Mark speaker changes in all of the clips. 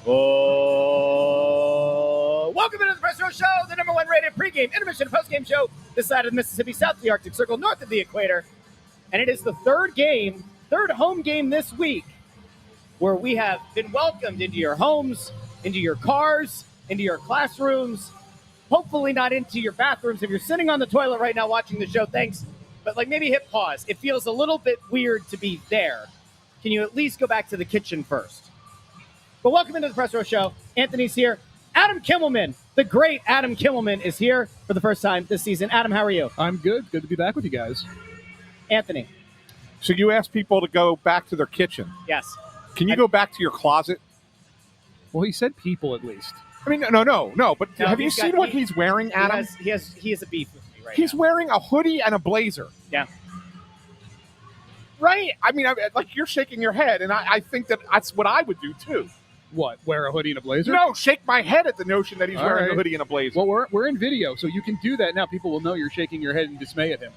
Speaker 1: Oh, welcome into the Press Row Show, the number one rated pregame, intermission, postgame show this side of the Mississippi, south of the Arctic Circle, north of the equator. And it is the third home game this week, where we have been welcomed into your homes, into your cars, into your classrooms, hopefully not into your bathrooms. If you're sitting on the toilet right now watching the show, thanks. But maybe hit pause. It feels a little bit weird to be there. Can you at least go back to the kitchen first? But welcome into the Press Row Show. Anthony's here. Adam Kimmelman, the great Adam Kimmelman, is here for the first time this season. Adam, how are you?
Speaker 2: I'm good. Good to be back with you guys.
Speaker 1: Anthony.
Speaker 3: So you asked people to go back to their kitchen.
Speaker 1: Yes.
Speaker 3: Can you go back to your closet?
Speaker 2: Well, he said people at least.
Speaker 3: I mean, no. But have you seen what he's wearing, Adam?
Speaker 1: He has a beef with me right
Speaker 3: He's
Speaker 1: now.
Speaker 3: wearing a hoodie and a blazer.
Speaker 1: Yeah.
Speaker 3: Right? I mean, you're shaking your head, and I think that's what I would do, too.
Speaker 2: What, wear a hoodie and a blazer?
Speaker 3: No, shake my head at the notion that he's wearing
Speaker 2: right.
Speaker 3: a hoodie and a blazer.
Speaker 2: Well, we're in video, so you can do that now. People will know you're shaking your head in dismay at him.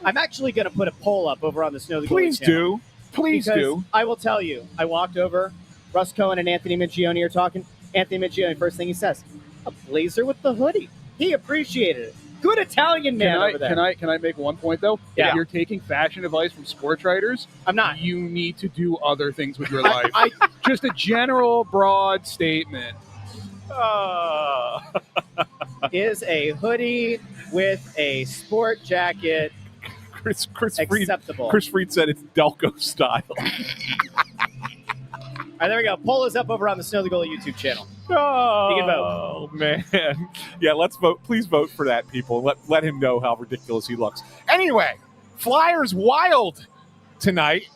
Speaker 1: I'm actually going to put a poll up over on the Snow the Goalie
Speaker 3: Please
Speaker 1: channel.
Speaker 3: do. Please do.
Speaker 1: I will tell you, I walked over, Russ Cohen and Anthony Minchione are talking. Anthony Minchione, first thing he says, a blazer with the hoodie. He appreciated it. Good Italian man over there.
Speaker 2: Can I make one point, though?
Speaker 1: Yeah.
Speaker 2: If you're taking fashion advice from sports writers,
Speaker 1: I'm not.
Speaker 2: You need to do other things with your life. Just a general, broad statement.
Speaker 1: Is a hoodie with a sport jacket
Speaker 3: Chris
Speaker 1: acceptable?
Speaker 3: Chris Fried said it's Delco style.
Speaker 1: All right, there we go. Poll is up over on the Snow the Goalie YouTube channel.
Speaker 3: Oh,
Speaker 1: You can vote.
Speaker 3: Man. Yeah, let's vote. Please vote for that, people. Let him know how ridiculous he looks. Anyway, Flyers wild tonight.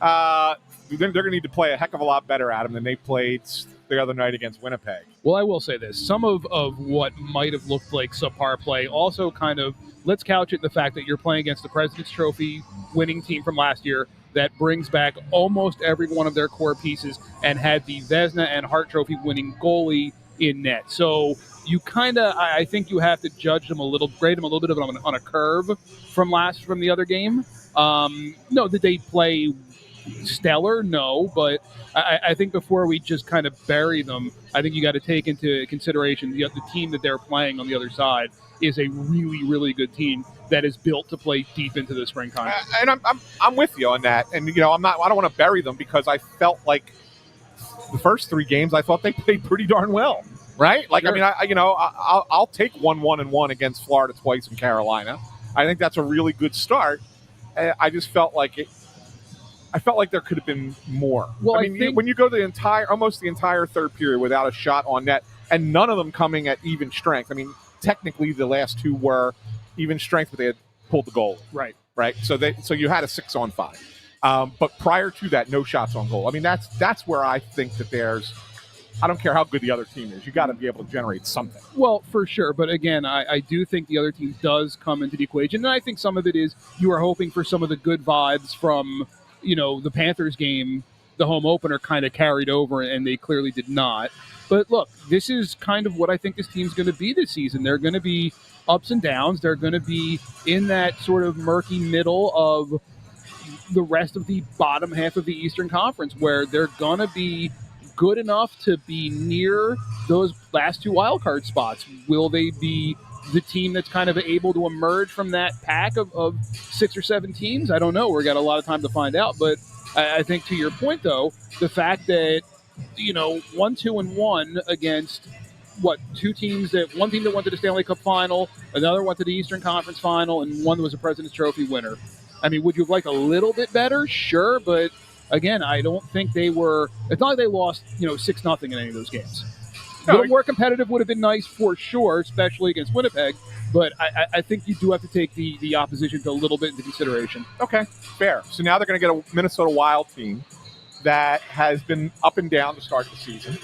Speaker 3: They're going to need to play a heck of a lot better, Adam, than they played the other night against Winnipeg.
Speaker 2: Well, I will say this. Some of what might have looked like subpar play also kind of, let's couch it in the fact that you're playing against the President's Trophy winning team from last year that brings back almost every one of their core pieces and had the Vezina and Hart Trophy winning goalie in net. So you kind of, I think you have to judge them grade them a little bit on a curve from the other game. No, did they play stellar? No, but I think before we just kind of bury them, I think you got to take into consideration the team that they're playing on the other side is a really, really good team that is built to play deep into the springtime.
Speaker 3: And I'm with you on that. And I don't want to bury them because I felt like the first three games I thought they played pretty darn well, right? Sure. I mean, I'll take 1-1-1 against Florida twice in Carolina. I think that's a really good start. I just felt like it. I felt like there could have been more.
Speaker 2: Well,
Speaker 3: I mean, when you go almost the entire third period without a shot on net, and none of them coming at even strength. I mean, technically the last two were even strength, but they had pulled the goal.
Speaker 2: Right.
Speaker 3: So you had a 6-on-5. But prior to that, no shots on goal. I mean, that's where I think that there's. I don't care how good the other team is. You got to be able to generate something.
Speaker 2: Well, for sure. But again, I do think the other team does come into the equation, and I think some of it is you are hoping for some of the good vibes from the Panthers game, the home opener kind of carried over, and they clearly did not. But look, this is kind of what I think this team's going to be this season. They're going to be ups and downs. They're going to be in that sort of murky middle of the rest of the bottom half of the Eastern Conference, where they're going to be good enough to be near those last two wildcard spots. Will they be the team that's kind of able to emerge from that pack of 6 or 7 teams? I don't know. We've got a lot of time to find out. But I think to your point, though, the fact that, 1-2-1 against, two teams one team that went to the Stanley Cup final, another went to the Eastern Conference final, and one was a President's Trophy winner. I mean, would you have liked a little bit better? Sure, but again, I don't think they were – it's not like they lost, 6-0 in any of those games. A little more competitive would have been nice for sure, especially against Winnipeg. But I think you do have to take the opposition a little bit into consideration.
Speaker 3: Okay, fair. So now they're going to get a Minnesota Wild team that has been up and down to start the season.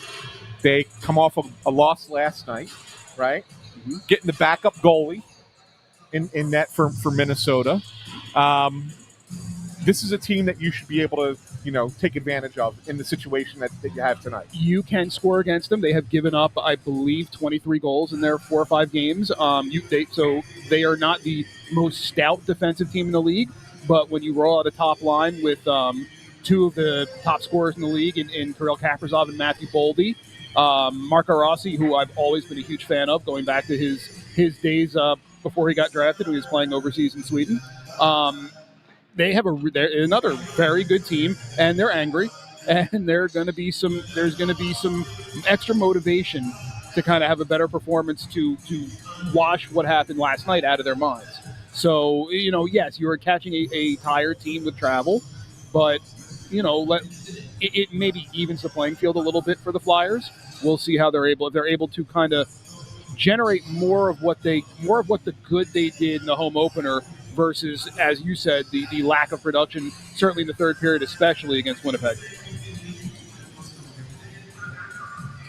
Speaker 3: They come off of a loss last night, right? Mm-hmm. Getting the backup goalie in net for Minnesota. This is a team that you should be able to, take advantage of in the situation that you have tonight.
Speaker 2: You can score against them. They have given up, I believe, 23 goals in their 4 or 5 games. So they are not the most stout defensive team in the league. But when you roll out a top line with two of the top scorers in the league in Kirill Kaprizov and Matthew Boldy. Marco Rossi, who I've always been a huge fan of, going back to his days before he got drafted when he was playing overseas in Sweden. They're another very good team, and they're angry, and there's going to be some extra motivation to kind of have a better performance to wash what happened last night out of their minds. So, yes, you are catching a tired team with travel, but, it maybe evens the playing field a little bit for the Flyers. We'll see how if they're able to kind of generate more of what the good they did in the home opener versus, as you said, the lack of production, certainly in the third period, especially against Winnipeg.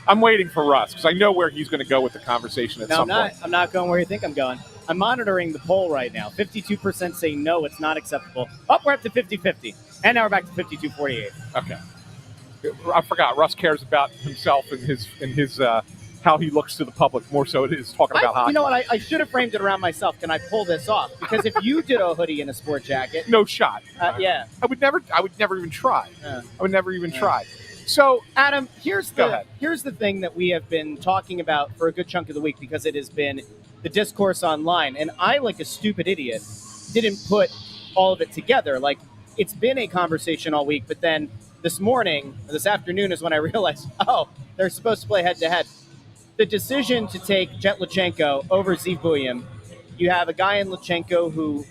Speaker 3: I'm waiting for Russ because I know where he's going to go with the conversation at some point.
Speaker 1: I'm not going where you think I'm going. I'm monitoring the poll right now. 52% say no, it's not acceptable. We're up to 50-50. And now we're back to 52-48.
Speaker 3: Okay. I forgot. Russ cares about himself and his how he looks to the public more so it is talking about hockey.
Speaker 1: You know what? I should have framed it around myself. Can I pull this off? Because if you did a hoodie and a sport jacket,
Speaker 3: no shot.
Speaker 1: Yeah.
Speaker 3: I would never even try.
Speaker 1: Yeah.
Speaker 3: I would never even try. So,
Speaker 1: Adam, here's the thing that we have been talking about for a good chunk of the week because it has been the discourse online. And I, like a stupid idiot, didn't put all of it together. Like, it's been a conversation all week, but then this afternoon is when I realized, they're supposed to play head-to-head. The decision to take Jet Lutsenko over Zeev Buium, you have a guy in Lutsenko who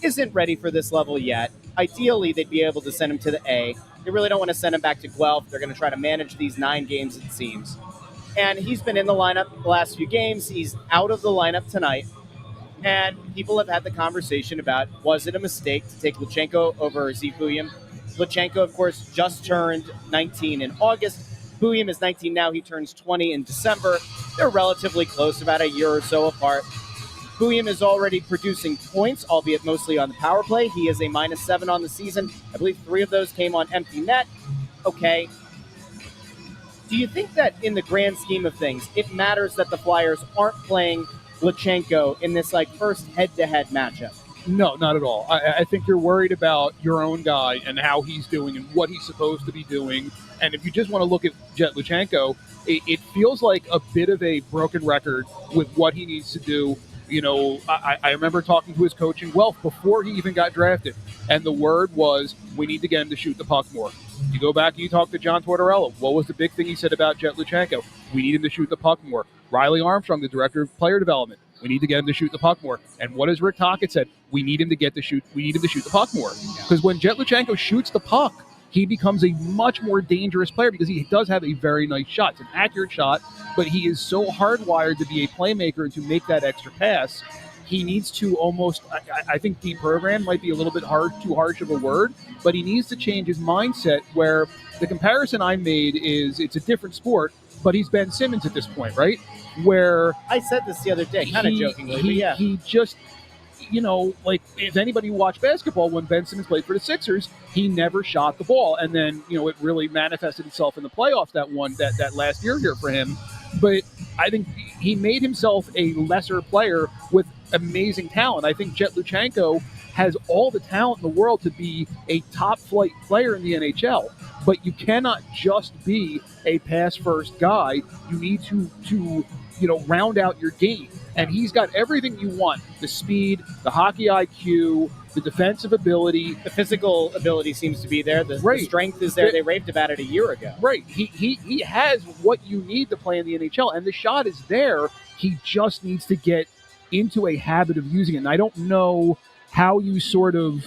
Speaker 1: isn't ready for this level yet. Ideally, they'd be able to send him to the A. They really don't want to send him back to Guelph. They're going to try to manage these 9 games, it seems. And he's been in the lineup the last few games. He's out of the lineup tonight. And people have had the conversation about, was it a mistake to take Lutsenko over Zeev Buium? Lutsenko, of course, just turned 19 in August. Buium is 19 now. He turns 20 in December. They're relatively close, about a year or so apart. Buium is already producing points, albeit mostly on the power play. He is a -7 on the season. I believe 3 of those came on empty net. Okay. Do you think that in the grand scheme of things, it matters that the Flyers aren't playing Lutsenko in this first head-to-head matchup?
Speaker 2: No, not at all. I think you're worried about your own guy and how he's doing and what he's supposed to be doing. And if you just want to look at Jet Lutsenko, it feels like a bit of a broken record with what he needs to do. I remember talking to his coach in Guelph before he even got drafted, and the word was, we need to get him to shoot the puck more. You go back and you talk to John Tortorella. What was the big thing he said about Jet Lutsenko? We need him to shoot the puck more. Riley Armstrong, the director of player development, we need to get him to shoot the puck more. And what has Rick Tocchet said? We need him to shoot the puck more. Because when Jet Lutsenko shoots the puck, he becomes a much more dangerous player because he does have a very nice shot. It's an accurate shot, but he is so hardwired to be a playmaker and to make that extra pass. He needs to almost, I think deprogram might be a little bit too harsh of a word, but he needs to change his mindset where the comparison I made is it's a different sport, but he's Ben Simmons at this point, right? Where
Speaker 1: I said this the other day, kind of jokingly, but yeah.
Speaker 2: He just, if anybody watched basketball when Ben Simmons played for the Sixers, he never shot the ball. And then, it really manifested itself in the playoffs that last year here for him. But I think he made himself a lesser player with amazing talent. I think Jet Lutsenko has all the talent in the world to be a top-flight player in the NHL. But you cannot just be a pass-first guy. You need to round out your game. And he's got everything you want: the speed, the hockey IQ, the defensive ability.
Speaker 1: The physical ability seems to be there. The strength is there. They raved about it a year ago.
Speaker 2: Right. He has what you need to play in the NHL, and the shot is there. He just needs to get into a habit of using it. And I don't know how you sort of,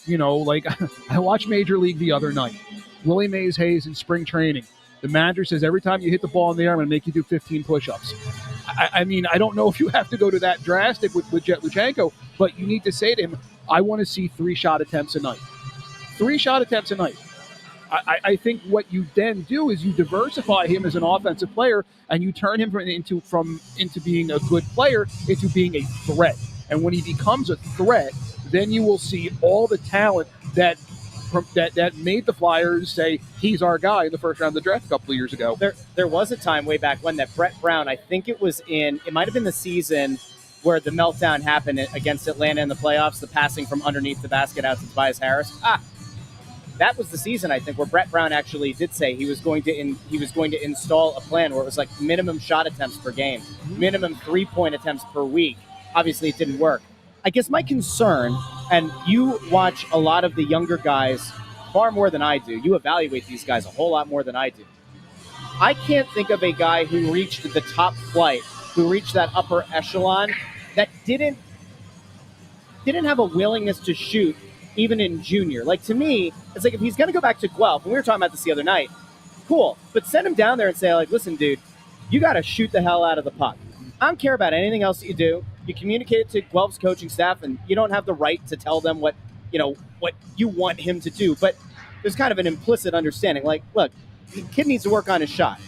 Speaker 2: I watched Major League the other night. Willie Mays Hayes in spring training. The manager says every time you hit the ball in the air, I'm going to make you do 15 push-ups. I mean, I don't know if you have to go to that drastic with Jet Lutsenko, but you need to say to him, I want to see 3 shot attempts a night. 3 shot attempts a night. I think what you then do is you diversify him as an offensive player, and you turn him into being a good player into being a threat. And when he becomes a threat, then you will see all the talent that made the Flyers say he's our guy in the first round of the draft a couple of years ago.
Speaker 1: There was a time way back when that Brett Brown, I think it might have been the season where the meltdown happened against Atlanta in the playoffs, the passing from underneath the basket out to Tobias Harris. that was the season, I think, where Brett Brown actually did say he was going to install a plan where it was like minimum shot attempts per game, minimum 3-point attempts per week. Obviously, it didn't work. I guess my concern, and you watch a lot of the younger guys far more than I do. You evaluate these guys a whole lot more than I do. I can't think of a guy who reached the top flight, who reached that upper echelon, that didn't have a willingness to shoot even in junior. Like, to me, it's like if he's going to go back to Guelph, and we were talking about this the other night, cool, but send him down there and say, like, listen, dude, you got to shoot the hell out of the puck. I don't care about anything else that you do. You communicate it to Guelph's coaching staff, and you don't have the right to tell them what you want him to do. But there's kind of an implicit understanding. Like, look, the kid needs to work on his shot.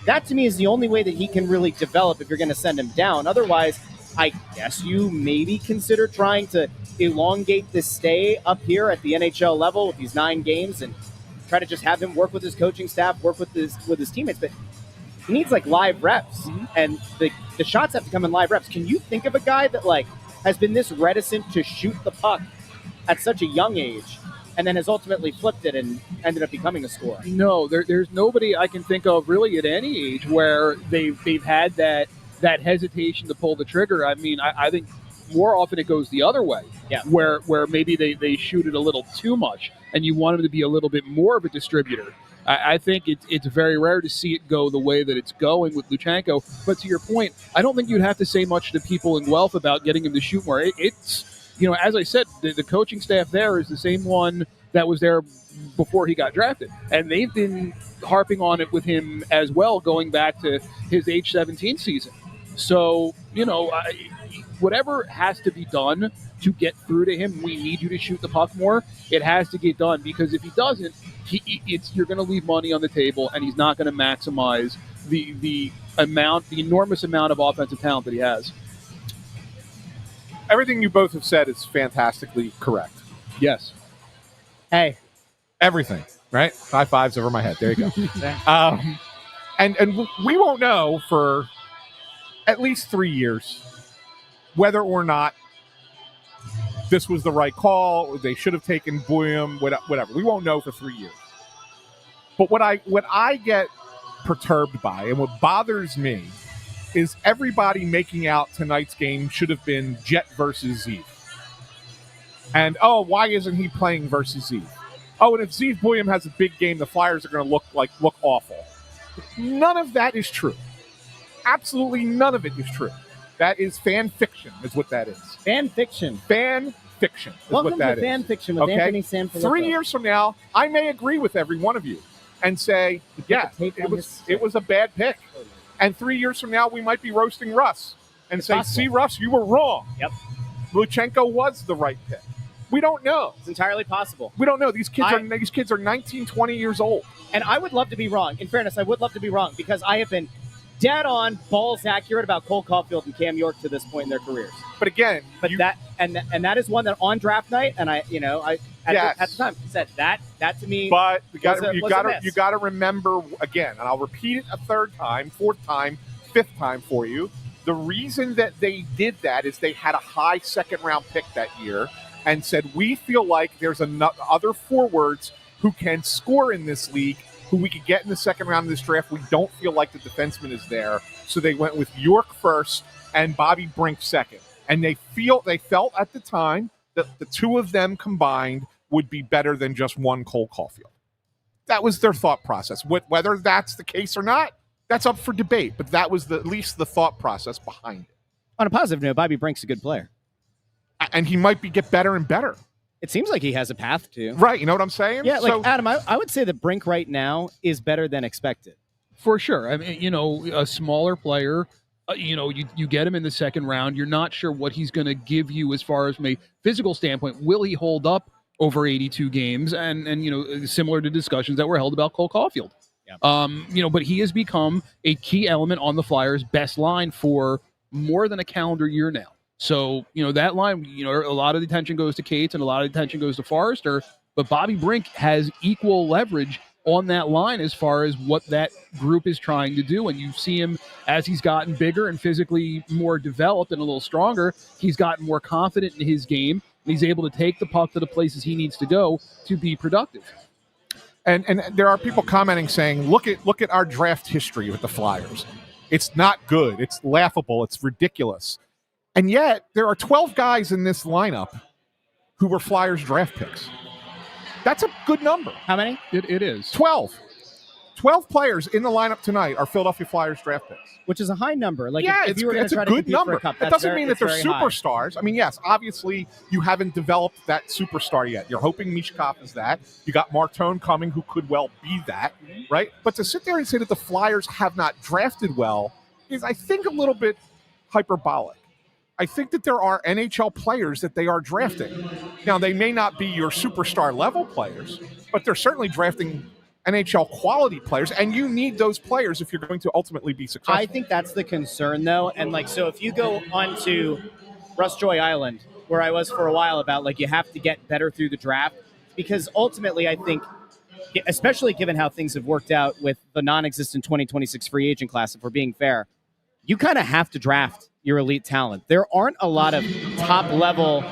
Speaker 1: That, to me, is the only way that he can really develop if you're going to send him down. Otherwise, I guess you maybe consider trying to elongate this stay up here at the NHL level with these 9 games and try to just have him work with his coaching staff, work with his teammates. But he needs like live reps, and the shots have to come in live reps. Can you think of a guy that like has been this reticent to shoot the puck at such a young age, and then has ultimately flipped it and ended up becoming a scorer?
Speaker 2: No, there's nobody I can think of really at any age where they've had that hesitation to pull the trigger. I mean, I think more often it goes the other way, where maybe they shoot it a little too much, and you want them to be a little bit more of a distributor. I think it's very rare to see it go the way that it's going with Luchenko. But to your point, I don't think you'd have to say much to people in Guelph about getting him to shoot more. It's, as I said, the coaching staff there is the same one that was there before he got drafted. And they've been harping on it with him as well, going back to his age 17 season. So, whatever has to be done to get through to him, we need you to shoot the puck more. It has to get done, because if he doesn't, you're going to leave money on the table, and he's not going to maximize the enormous amount of offensive talent that he has.
Speaker 3: Everything you both have said is fantastically correct.
Speaker 2: Yes.
Speaker 1: Hey.
Speaker 3: Everything, right? High fives over my head. There you go. And we won't know for at least 3 years whether or not this was the right call, or they should have taken Bouillon, whatever. We won't know for 3 years. But what I get perturbed by, and what bothers me, is everybody making out tonight's game should have been Jet versus Zeev. And, why isn't he playing versus Zeev? Oh, and if Zeev Bouillon has a big game, the Flyers are going to look awful. None of that is true. Absolutely none of it is true. That is fan fiction, is what that is.
Speaker 1: Fan fiction.
Speaker 3: Fan fiction is
Speaker 1: Welcome
Speaker 3: what that
Speaker 1: to
Speaker 3: is.
Speaker 1: Fan Fiction with Anthony SanFilippo.
Speaker 3: 3 years from now, I may agree with every one of you and say, it was a bad pick. And 3 years from now, we might be roasting Russ and say,
Speaker 1: possible.
Speaker 3: See, Russ, you were wrong.
Speaker 1: Yep.
Speaker 3: Luchenko was the right pick. We don't know.
Speaker 1: It's entirely possible.
Speaker 3: We don't know. These kids are 19, 20 years old.
Speaker 1: And I would love to be wrong. In fairness, I would love to be wrong, because I have been dead on, balls accurate about Cole Caulfield and Cam York to this point in their careers.
Speaker 3: But again,
Speaker 1: that is one that on draft night, and at the time said that to me.
Speaker 3: But you got to remember again, and I'll repeat it a third time, fourth time, fifth time for you. The reason that they did that is they had a high second round pick that year, and said, we feel like there's other forwards who can score in this league, who we could get in the second round of this draft. We don't feel like the defenseman is there. So they went with York first and Bobby Brink second. And they felt at the time that the two of them combined would be better than just one Cole Caulfield. That was their thought process. Whether that's the case or not, that's up for debate. But that was at least the thought process behind it.
Speaker 1: On a positive note, Bobby Brink's a good player.
Speaker 3: And he might get better and better.
Speaker 1: It seems like he has a path to.
Speaker 3: Right, you know what I'm saying?
Speaker 1: Yeah, Adam, I would say that Brink right now is better than expected.
Speaker 2: For sure. I mean, a smaller player, you get him in the second round. You're not sure what he's going to give you as far as from a physical standpoint. Will he hold up over 82 games? And similar to discussions that were held about Cole Caulfield. Yeah. But he has become a key element on the Flyers' best line for more than a calendar year now. So, that line, a lot of the attention goes to Cates and a lot of the attention goes to Forrester, but Bobby Brink has equal leverage on that line as far as what that group is trying to do. And you see him as he's gotten bigger and physically more developed and a little stronger, he's gotten more confident in his game. He's able to take the puck to the places he needs to go to be productive.
Speaker 3: And there are people commenting saying, look at our draft history with the Flyers. It's not good. It's laughable. It's ridiculous. And yet there are 12 guys in this lineup who were Flyers draft picks. That's a good number.
Speaker 1: How many?
Speaker 2: It is.
Speaker 3: 12. 12 players in the lineup tonight are Philadelphia Flyers draft picks.
Speaker 1: Which is a high number. Like,
Speaker 3: yeah,
Speaker 1: if you were going
Speaker 3: it's
Speaker 1: to try
Speaker 3: a
Speaker 1: to
Speaker 3: good
Speaker 1: compete
Speaker 3: number.
Speaker 1: for a cup,
Speaker 3: It doesn't mean that they're superstars. I mean, yes, obviously you haven't developed that superstar yet. You're hoping Mishkov is that. You got Martone coming, who could well be that, right? But to sit there and say that the Flyers have not drafted well is, I think, a little bit hyperbolic. I think that there are NHL players that they are drafting. Now, they may not be your superstar level players, but they're certainly drafting NHL quality players, and you need those players if you're going to ultimately be successful.
Speaker 1: I think that's the concern, though. And, like, so if you go onto Russ Joy Island, where I was for a while, about, like, you have to get better through the draft, because ultimately I think, especially given how things have worked out with the non-existent 2026 free agent class, if we're being fair, you kind of have to draft your elite talent. There aren't a lot of top-level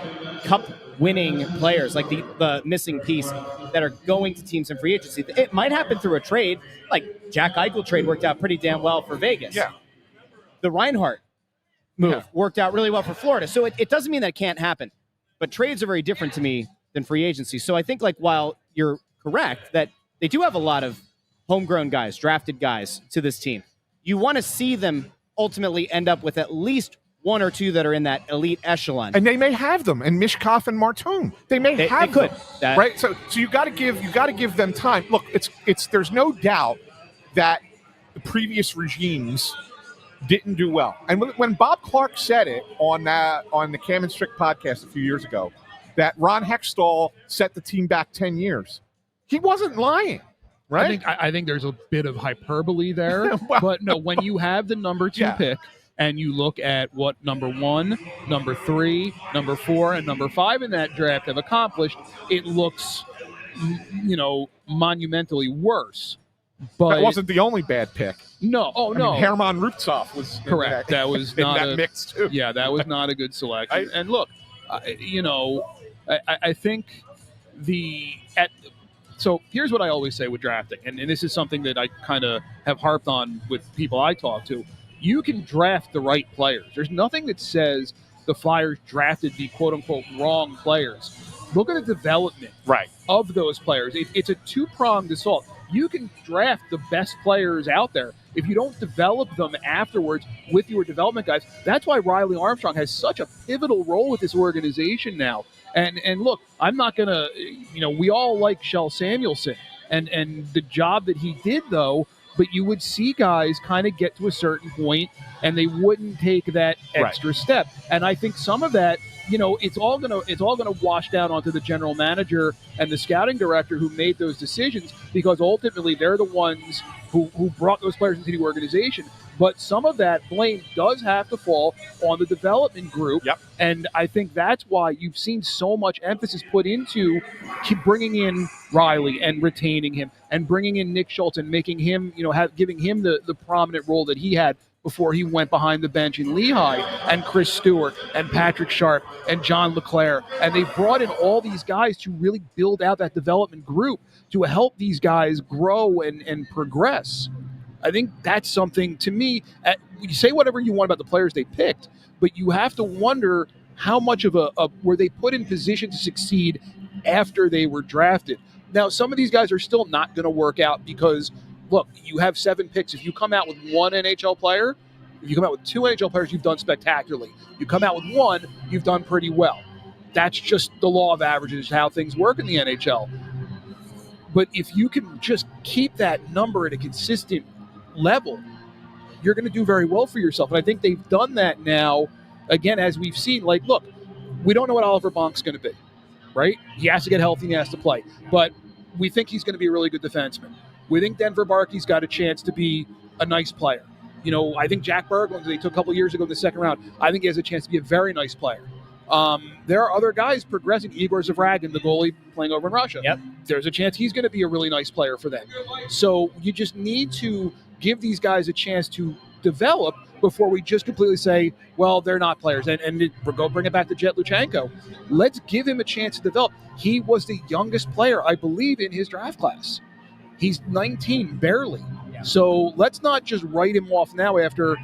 Speaker 1: cup-winning players, like the missing piece, that are going to teams in free agency. It might happen through a trade. Like, Jack Eichel trade worked out pretty damn well for Vegas.
Speaker 3: Yeah.
Speaker 1: The Reinhart move worked out really well for Florida. So it doesn't mean that can't happen. But trades are very different to me than free agency. So I think, like, while you're correct that they do have a lot of homegrown guys, drafted guys to this team, you want to see them ultimately end up with at least one or two that are in that elite echelon.
Speaker 3: And they may have them, and Mishkov and Martone. They may have them, right? So you got to give them time. Look, it's there's no doubt that the previous regimes didn't do well. And when Bob Clark said it on the Cam and Strick podcast a few years ago, that Ron Hextall set the team back 10 years, he wasn't lying. Right?
Speaker 2: I think there's a bit of hyperbole there. Well, but no, when you have the number 2 pick and you look at what number 1, number 3, number 4, and number 5 in that draft have accomplished, it looks, monumentally worse. But
Speaker 3: that wasn't the only bad pick.
Speaker 2: No. Oh, no.
Speaker 3: I mean, Herman Ruptsov was
Speaker 2: correct. That was
Speaker 3: in
Speaker 2: not
Speaker 3: that mix, too.
Speaker 2: Yeah, that was not a good selection. And look, I think So here's what I always say with drafting, and this is something that I kind of have harped on with people I talk to. You can draft the right players. There's nothing that says the Flyers drafted the quote-unquote wrong players. Look at the development of those players. It's a two-pronged assault. You can draft the best players out there. If you don't develop them afterwards with your development guys, that's why Riley Armstrong has such a pivotal role with this organization now. And look, I'm not going to, we all like Shel Samuelson and the job that he did, though, but you would see guys kind of get to a certain point and they wouldn't take that extra step. And I think some of that, it's all going to wash down onto the general manager and the scouting director who made those decisions, because ultimately they're the ones who brought those players into the organization. But some of that blame does have to fall on the development group. Yep. And I think that's why you've seen so much emphasis put into bringing in Riley and retaining him, and bringing in Nick Schultz and making him, giving him the prominent role that he had before he went behind the bench in Lehigh, and Chris Stewart and Patrick Sharp and John LeClaire. And they brought in all these guys to really build out that development group to help these guys grow and progress. I think that's something, to me, you say whatever you want about the players they picked, but you have to wonder how much of were they put in position to succeed after they were drafted. Now, some of these guys are still not going to work out because, look, you have 7 picks. If you come out with 1 NHL player, if you come out with 2 NHL players, you've done spectacularly. You come out with 1, you've done pretty well. That's just the law of averages, how things work in the NHL. But if you can just keep that number at a consistent level, you're going to do very well for yourself. And I think they've done that now, again, as we've seen. Like, look, we don't know what Oliver Bonk's going to be, right? He has to get healthy and he has to play. But we think he's going to be a really good defenseman. We think Denver Barkey's got a chance to be a nice player. I think Jack Berglund, they took a couple years ago in the second round, I think he has a chance to be a very nice player. There are other guys progressing. Igor Zavragin, the goalie playing over in Russia. Yep. There's a chance he's going to be a really nice player for them. So you just need to give these guys a chance to develop, before we just completely say, well, they're not players. And go bring it back to Jet Luchenko. Let's give him a chance to develop. He was the youngest player, I believe, in his draft class. He's 19, barely. Yeah. So let's not just write him off now after,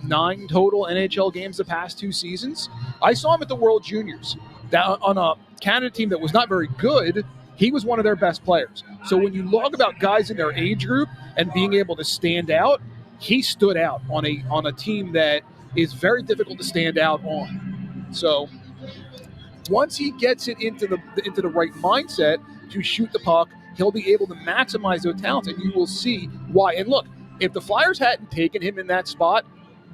Speaker 2: 9 total NHL games the past 2 seasons? I saw him at the World Juniors. On a Canada team that was not very good, he was one of their best players. So when you log about guys in their age group and being able to stand out, he stood out on a team that is very difficult to stand out on. So once he gets it into the right mindset to shoot the puck, he'll be able to maximize those talents, and you will see why. And look, if the Flyers hadn't taken him in that spot,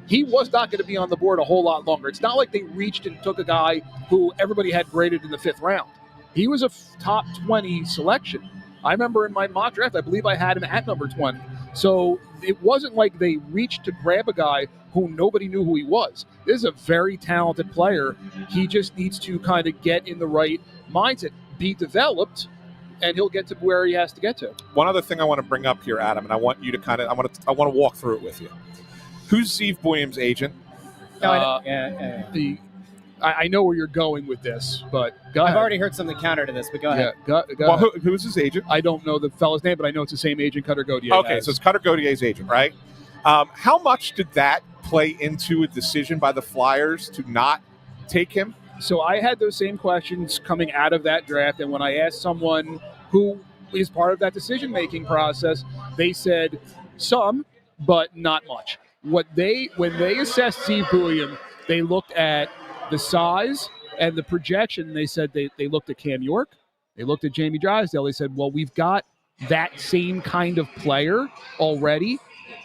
Speaker 2: he was not going to be on the board a whole lot longer. It's not like they reached and took a guy who everybody had graded in the 5th round. He was a top 20 selection. I remember in my mock draft, I believe I had him at number 20. So it wasn't like they reached to grab a guy who nobody knew who he was. This is a very talented player. He just needs to kind of get in the right mindset, be developed, and he'll get to where he has to get to.
Speaker 3: One other thing I want to bring up here, Adam, and I want you to I want to walk through it with you. Who's Steve Buium's agent?
Speaker 2: I know where you're going with this, but go ahead.
Speaker 1: I've already heard something counter to this, but go ahead.
Speaker 2: Go ahead.
Speaker 3: Who's his agent?
Speaker 2: I don't know the fellow's name, but I know it's the same agent Cutter Gauthier
Speaker 3: Okay,
Speaker 2: has.
Speaker 3: so it's Cutter Gautier's agent, right? How much did that play into a decision by the Flyers to not take him?
Speaker 2: So I had those same questions coming out of that draft, and when I asked someone who is part of that decision-making process, they said some, but not much. When they assessed Steve Buium, they looked at the size and the projection. They said they looked at Cam York, they looked at Jamie Drysdale. They said, well, we've got that same kind of player already.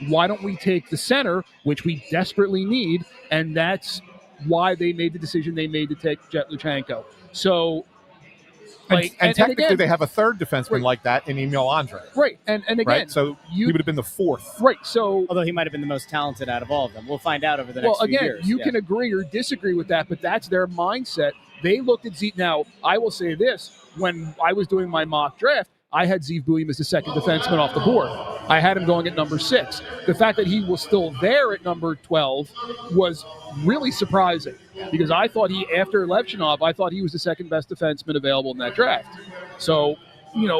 Speaker 2: Why don't we take the center, which we desperately need? And that's why they made the decision they made to take Jet Luchenko. So,
Speaker 3: and technically,
Speaker 2: again,
Speaker 3: they have a third defenseman like that in Emil Andre.
Speaker 2: Right, and again,
Speaker 3: right? So he would have been the 4th.
Speaker 2: Right, so
Speaker 1: although he might have been the most talented out of all of them, we'll find out over the next few years.
Speaker 2: You can agree or disagree with that, but that's their mindset. They looked at Zeke. Now, I will say this: when I was doing my mock draft, I had Steve Buium as the second defenseman off the board. I had him going at number 6. The fact that he was still there at number 12 was really surprising because I thought after Levchinov, I thought he was the second best defenseman available in that draft. So,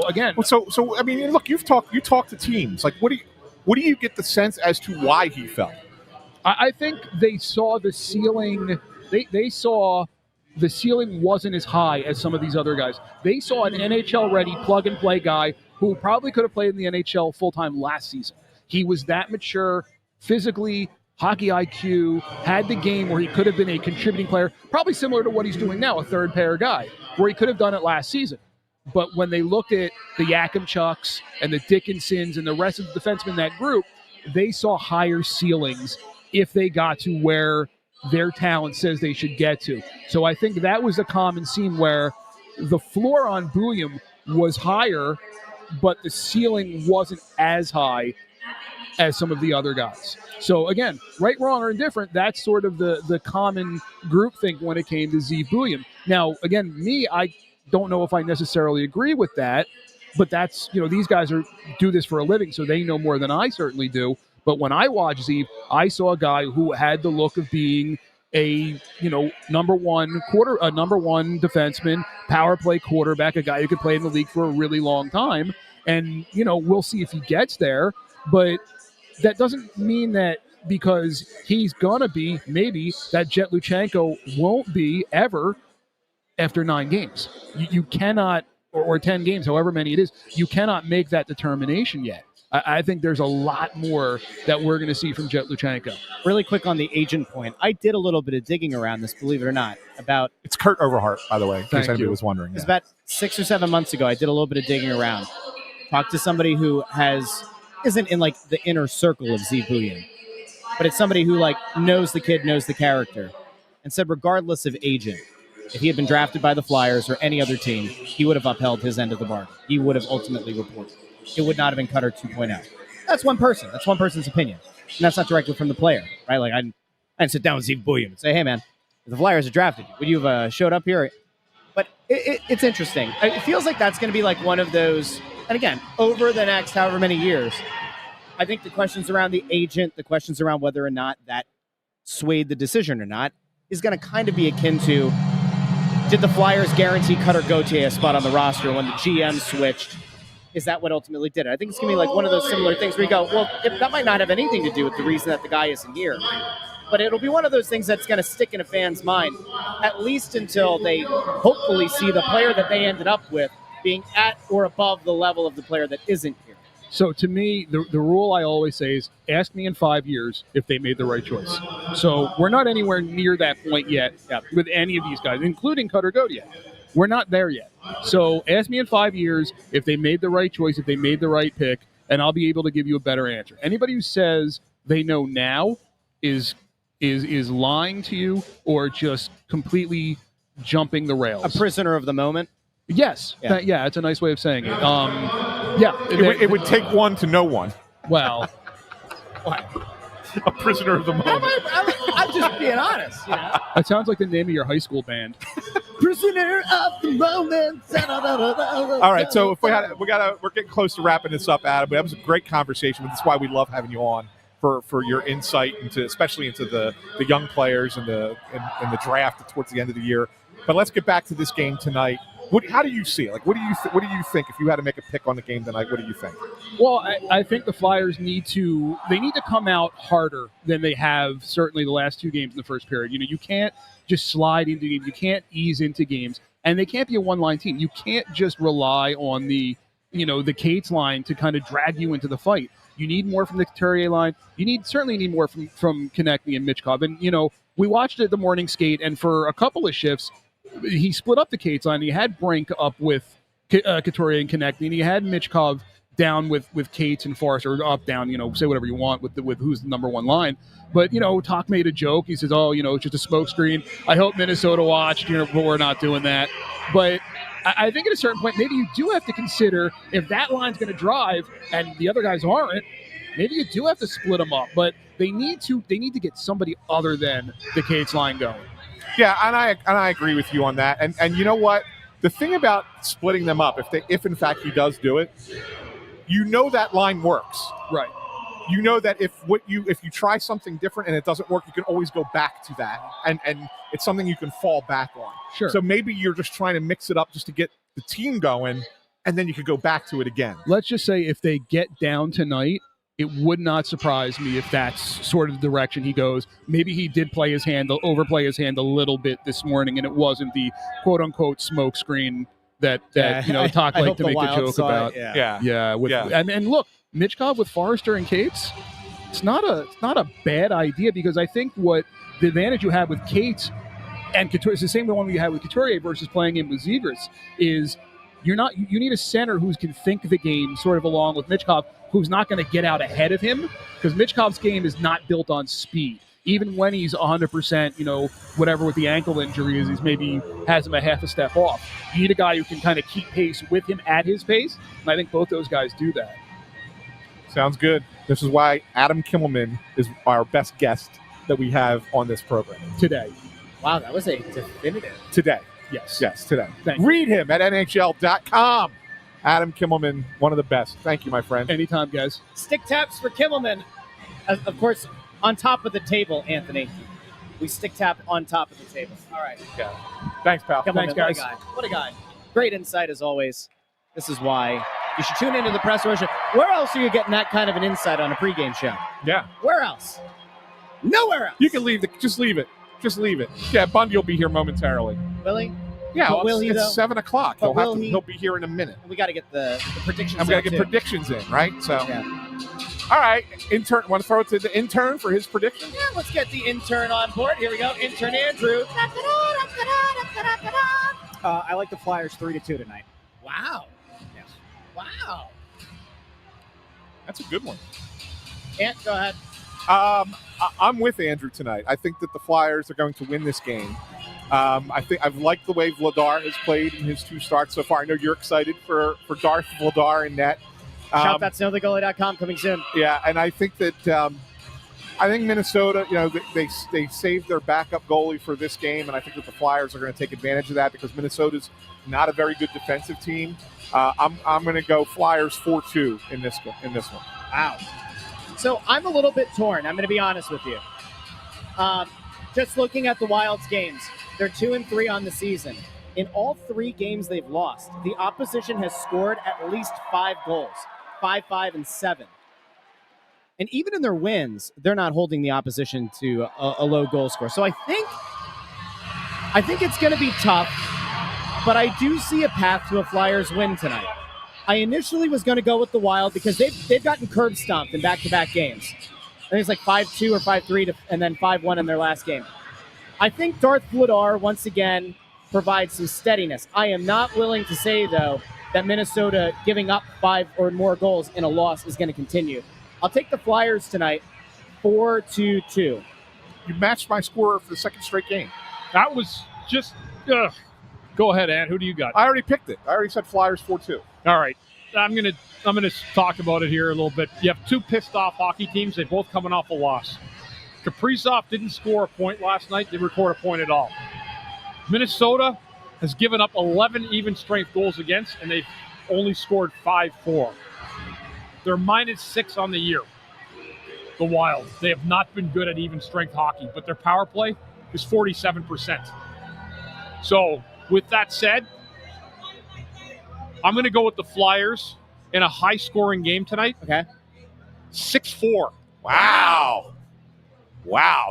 Speaker 2: again.
Speaker 3: So I mean, look, you talk to teams. Like, what do you get the sense as to why he fell?
Speaker 2: I think they saw the ceiling. They saw the ceiling wasn't as high as some of these other guys. They saw an NHL-ready plug-and-play guy who probably could have played in the NHL full-time last season. He was that mature, physically, hockey IQ, had the game where he could have been a contributing player, probably similar to what he's doing now, a third-pair guy, where he could have done it last season. But when they looked at the Yakimchuks and the Dickinsons and the rest of the defensemen in that group, they saw higher ceilings if they got to where their talent says they should get to. So I think that was a common theme where the floor on Buium was higher, but the ceiling wasn't as high as some of the other guys. So again, right, wrong, or indifferent, that's sort of the common groupthink when it came to Steve Buium. Now, again, I don't know if I necessarily agree with that, but that's, these guys do this for a living, so they know more than I certainly do. But when I watched Steve, I saw a guy who had the look of being a number one defenseman, power play quarterback, a guy who could play in the league for a really long time. And we'll see if he gets there. But that doesn't mean that because he's gonna be maybe that Jet Luchenko won't be ever after 9 games. You cannot, or 10 games, however many it is. You cannot make that determination yet. I think there's a lot more that we're going to see from Jet Luchenko.
Speaker 1: Really quick on the agent point. I did a little bit of digging around this, believe it or not, about...
Speaker 3: It's Kurt Overhart, by the way, in case anybody was wondering.
Speaker 1: It was about 6 or 7 months ago. I did a little bit of digging around. Talked to somebody who isn't in, the inner circle of Steve Buium, but it's somebody who, knows the kid, knows the character, and said regardless of agent, if he had been drafted by the Flyers or any other team, he would have upheld his end of the bargain. He would have ultimately reported. It would not have been Cutter 2.0. That's one person. That's one person's opinion. And that's not directly from the player, right? I didn't sit down with Steve Buium and say, hey, man, if the Flyers had drafted you, would you have showed up here? But it's interesting. It feels like that's going to be one of those, and again, over the next however many years, I think the questions around the agent, the questions around whether or not that swayed the decision or not, is going to kind of be akin to, did the Flyers guarantee Cutter Gauthier a spot on the roster when the GM switched? Is that what ultimately did it? I think it's going to be like one of those similar things where you go, well, that might not have anything to do with the reason that the guy isn't here. But it'll be one of those things that's going to stick in a fan's mind, at least until they hopefully see the player that they ended up with being at or above the level of the player that isn't here.
Speaker 2: So to me, the rule I always say is ask me in 5 years if they made the right choice. So we're not anywhere near that point yet with any of these guys, including Cutter Gauthier. We're not there yet. So ask me in 5 years if they made the right choice, if they made the right pick, and I'll be able to give you a better answer. Anybody who says they know now is lying to you or just completely jumping the rails.
Speaker 1: A prisoner of the moment?
Speaker 2: Yes. Yeah, it's a nice way of saying it.
Speaker 3: It would take one to know one.
Speaker 2: Well,
Speaker 3: a prisoner of the moment.
Speaker 1: I'm just being honest. You know?
Speaker 2: That sounds like the name of your high school band.
Speaker 1: Prisoner of the moment.
Speaker 3: All right, so if we're getting close to wrapping this up, Adam. That was a great conversation. That's why we love having you on for your insight especially into the young players and the draft towards the end of the year. But let's get back to this game tonight. How do you see it? Like, what do you think if you had to make a pick on the game tonight? What do you think?
Speaker 2: Well, I think the Flyers need to come out harder than they have certainly the last two games in the first period. You can't just slide into games. You can't ease into games, and they can't be a one-line team. You can't just rely on the Cates line to kind of drag you into the fight. You need more from the Therien line. You certainly need more from Konechny and Michkov. And we watched it at the morning skate, and for a couple of shifts, he split up the Cates line. He had Brink up with Couturier and Konechny, and he had Michkov down with Cates and Forrester, or up, down, say whatever you want with who's the number one line. But, Talk made a joke. He says, it's just a smokescreen. I hope Minnesota watched, but we're not doing that. But I think at a certain point, maybe you do have to consider if that line's going to drive and the other guys aren't, maybe you do have to split them up. But they need to get somebody other than the Cates line going.
Speaker 3: Yeah, and I agree with you on that. And you know what? The thing about splitting them up, if in fact he does do it, that line works.
Speaker 2: Right.
Speaker 3: You know that if you try something different and it doesn't work, you can always go back to that. And it's something you can fall back on.
Speaker 2: Sure.
Speaker 3: So maybe you're just trying to mix it up just to get the team going, and then you could go back to it again.
Speaker 2: Let's just say if they get down tonight, it would not surprise me if that's sort of the direction he goes. Maybe he did overplay his hand a little bit this morning, and it wasn't the quote-unquote smoke screen that Talk liked to make a joke about. And look, Michkov with Forrester and Cates, it's not a bad idea, because I think what the advantage you have with Cates and Couturier is the same one you had with Couturier versus playing him with Zegras, is you need a center who can think the game sort of along with Michkov, who's not going to get out ahead of him, because Michkov's game is not built on speed. Even when he's 100%, whatever with the ankle injury is, he's maybe has him a half a step off. You need a guy who can kind of keep pace with him at his pace, and I think both those guys do that.
Speaker 3: Sounds good. This is why Adam Kimmelman is our best guest that we have on this program.
Speaker 2: Today.
Speaker 1: Wow, that was a definitive.
Speaker 3: Today. Yes, today. Read him at NHL.com. Adam Kimmelman, one of the best. Thank you, my friend.
Speaker 2: Anytime, guys.
Speaker 1: Stick taps for Kimmelman. Of course, on top of the table, Anthony. We stick tap on top of the table. All right.
Speaker 3: Yeah. Thanks, pal.
Speaker 1: Kimmelman,
Speaker 2: Thanks, guys.
Speaker 1: What a guy. Great insight, as always. This is why you should tune into the Press Row Show. Where else are you getting that kind of an insight on a pregame show?
Speaker 3: Yeah.
Speaker 1: Where else? Nowhere else.
Speaker 3: You can leave just leave it. Just leave it. Yeah, Bundy will be here momentarily.
Speaker 1: Will he?
Speaker 3: Yeah,
Speaker 1: will he,
Speaker 3: it's 7 o'clock. He'll be here in a minute.
Speaker 1: We got to get the predictions.
Speaker 3: I'm going to get predictions in, right? So, All right, intern. Want to throw it to the intern for his prediction?
Speaker 1: Yeah, let's get the intern on board. Here we go, intern Andrew.
Speaker 4: I like the Flyers 3-2 tonight.
Speaker 1: Wow. Yes. Wow.
Speaker 3: That's a good one.
Speaker 1: Ant, go ahead.
Speaker 3: I'm with Andrew tonight. I think that the Flyers are going to win this game. I think I've liked the way Vladar has played in his 2 starts so far. I know you're excited for Darth Vladar in net.
Speaker 1: Shout that's knowthegoalie.com coming soon.
Speaker 3: Yeah, and I think that I think Minnesota, they saved their backup goalie for this game, and I think that the Flyers are going to take advantage of that because Minnesota's not a very good defensive team. I'm going to go Flyers 4-2 in this one.
Speaker 1: Wow. So I'm a little bit torn. I'm going to be honest with you. Just looking at the Wild's games, they're 2-3 on the season. In all 3 games they've lost, the opposition has scored at least 5 goals, 5, 5, and 7. And even in their wins, they're not holding the opposition to a low goal score. So I think it's going to be tough, but I do see a path to a Flyers win tonight. I initially was going to go with the Wild because they've gotten curb stomped in back-to-back games. I think it's like 5-2 or 5-3 and then 5-1 in their last game. I think Darth Vladar, once again, provides some steadiness. I am not willing to say, though, that Minnesota giving up 5 or more goals in a loss is going to continue. I'll take the Flyers tonight, 4-2.
Speaker 3: You matched my score for the second straight game.
Speaker 5: That was just go ahead, Ann. Who do you got?
Speaker 3: I already picked it. I already said Flyers 4-2.
Speaker 5: All right. I'm gonna talk about it here a little bit. You have 2 pissed off hockey teams. They both coming off a loss. Kaprizov didn't score a point last night. They didn't record a point at all. Minnesota has given up 11 even strength goals against, and they've only scored 5-4. They're -6 on the year. The Wild. They have not been good at even strength hockey, but their power play is 47%. So, with that said, I'm going to go with the Flyers in a high-scoring game tonight.
Speaker 1: Okay.
Speaker 5: 6-4.
Speaker 3: Wow.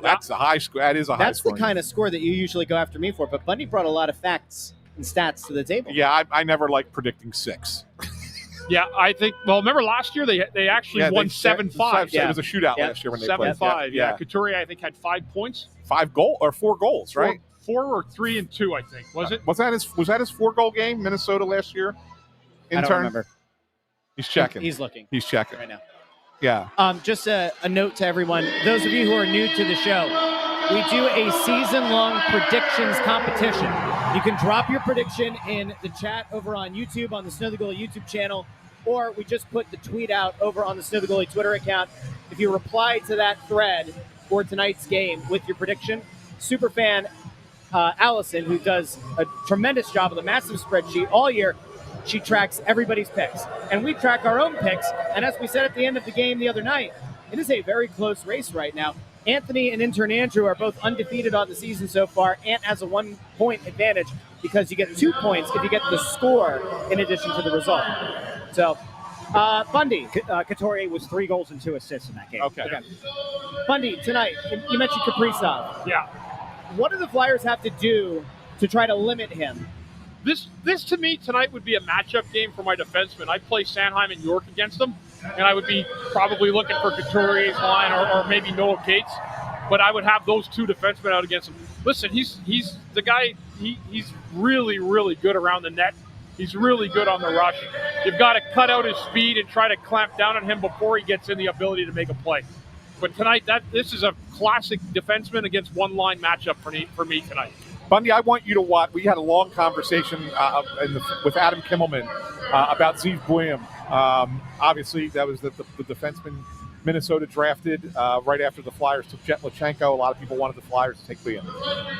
Speaker 3: That's a high score. That is a high
Speaker 1: That's
Speaker 3: score.
Speaker 1: the kind of score that you usually go after me for, but Bundy brought a lot of facts and stats to the table.
Speaker 3: Yeah, I never like predicting 6.
Speaker 5: Yeah, I think. Well, remember last year they actually won 7-5.
Speaker 3: It was a shootout last year when they played.
Speaker 5: 7-5. Yeah. Couturier, I think, had 5 points.
Speaker 3: 4 goals, right?
Speaker 5: 4 or 3 and 2, I think. Was it?
Speaker 3: Was that his 4-goal game, Minnesota last year?
Speaker 1: I don't remember.
Speaker 3: He's checking.
Speaker 1: He's looking.
Speaker 3: He's checking
Speaker 1: right now.
Speaker 3: Yeah.
Speaker 1: Just a note to everyone. Those of you who are new to the show, we do a season-long predictions competition. You can drop your prediction in the chat over on YouTube, on the Snow the Goalie YouTube channel, or we just put the tweet out over on the Snow the Goalie Twitter account. If you reply to that thread for tonight's game with your prediction, superfan Allison, who does a tremendous job with a massive spreadsheet all year, she tracks everybody's picks. And we track our own picks. And as we said at the end of the game the other night, it is a very close race right now. Anthony and intern Andrew are both undefeated on the season so far. Ant has a 1-point advantage because you get 2 points if you get the score in addition to the result. So, Bundy.
Speaker 4: Couturier was 3 goals and 2 assists in that game.
Speaker 3: Okay.
Speaker 1: Bundy, tonight, you mentioned Kaprizov.
Speaker 5: Yeah.
Speaker 1: What do the Flyers have to do to try to limit him?
Speaker 5: This to me tonight would be a matchup game for my defensemen. I'd play Sanheim and York against them, and I would be probably looking for Couturier's line or maybe Noah Cates, but I would have those 2 defensemen out against him. Listen, he's the guy. He's really, really good around the net. He's really good on the rush. You've got to cut out his speed and try to clamp down on him before he gets in the ability to make a play. But tonight, this is a classic defenseman against one-line matchup for me tonight.
Speaker 3: Bundy, I want you to watch. We had a long conversation with Adam Kimmelman about Zeev Buium. Obviously, that was the defenseman Minnesota drafted right after the Flyers took Jet Lachenko. A lot of people wanted the Flyers to take Buium.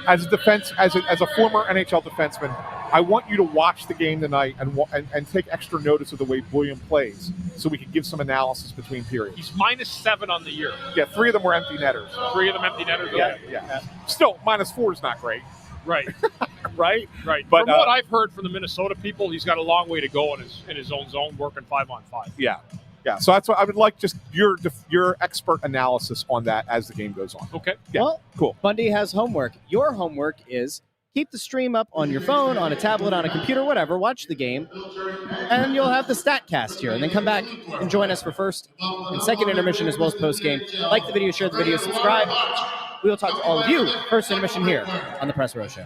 Speaker 3: As a former NHL defenseman, I want you to watch the game tonight and take extra notice of the way Buium plays, so we can give some analysis between periods.
Speaker 5: He's -7 on the year.
Speaker 3: Yeah, 3 of them were empty netters.
Speaker 5: 3 of them empty netters.
Speaker 3: Yeah. Still, -4 is not great.
Speaker 5: Right.
Speaker 3: Right.
Speaker 5: But from what I've heard from the Minnesota people, he's got a long way to go in his own zone, working 5-on-5.
Speaker 3: Yeah. So that's what I would like, just your expert analysis on that as the game goes on.
Speaker 5: Okay.
Speaker 3: Yeah.
Speaker 1: Well,
Speaker 3: cool.
Speaker 1: Bundy has homework. Your homework is keep the stream up on your phone, on a tablet, on a computer, whatever. Watch the game, and you'll have the StatCast here. And then come back and join us for first and second intermission as well as postgame. Like the video, share the video, subscribe. We will talk to all of you first intermission here on the Press Row Show.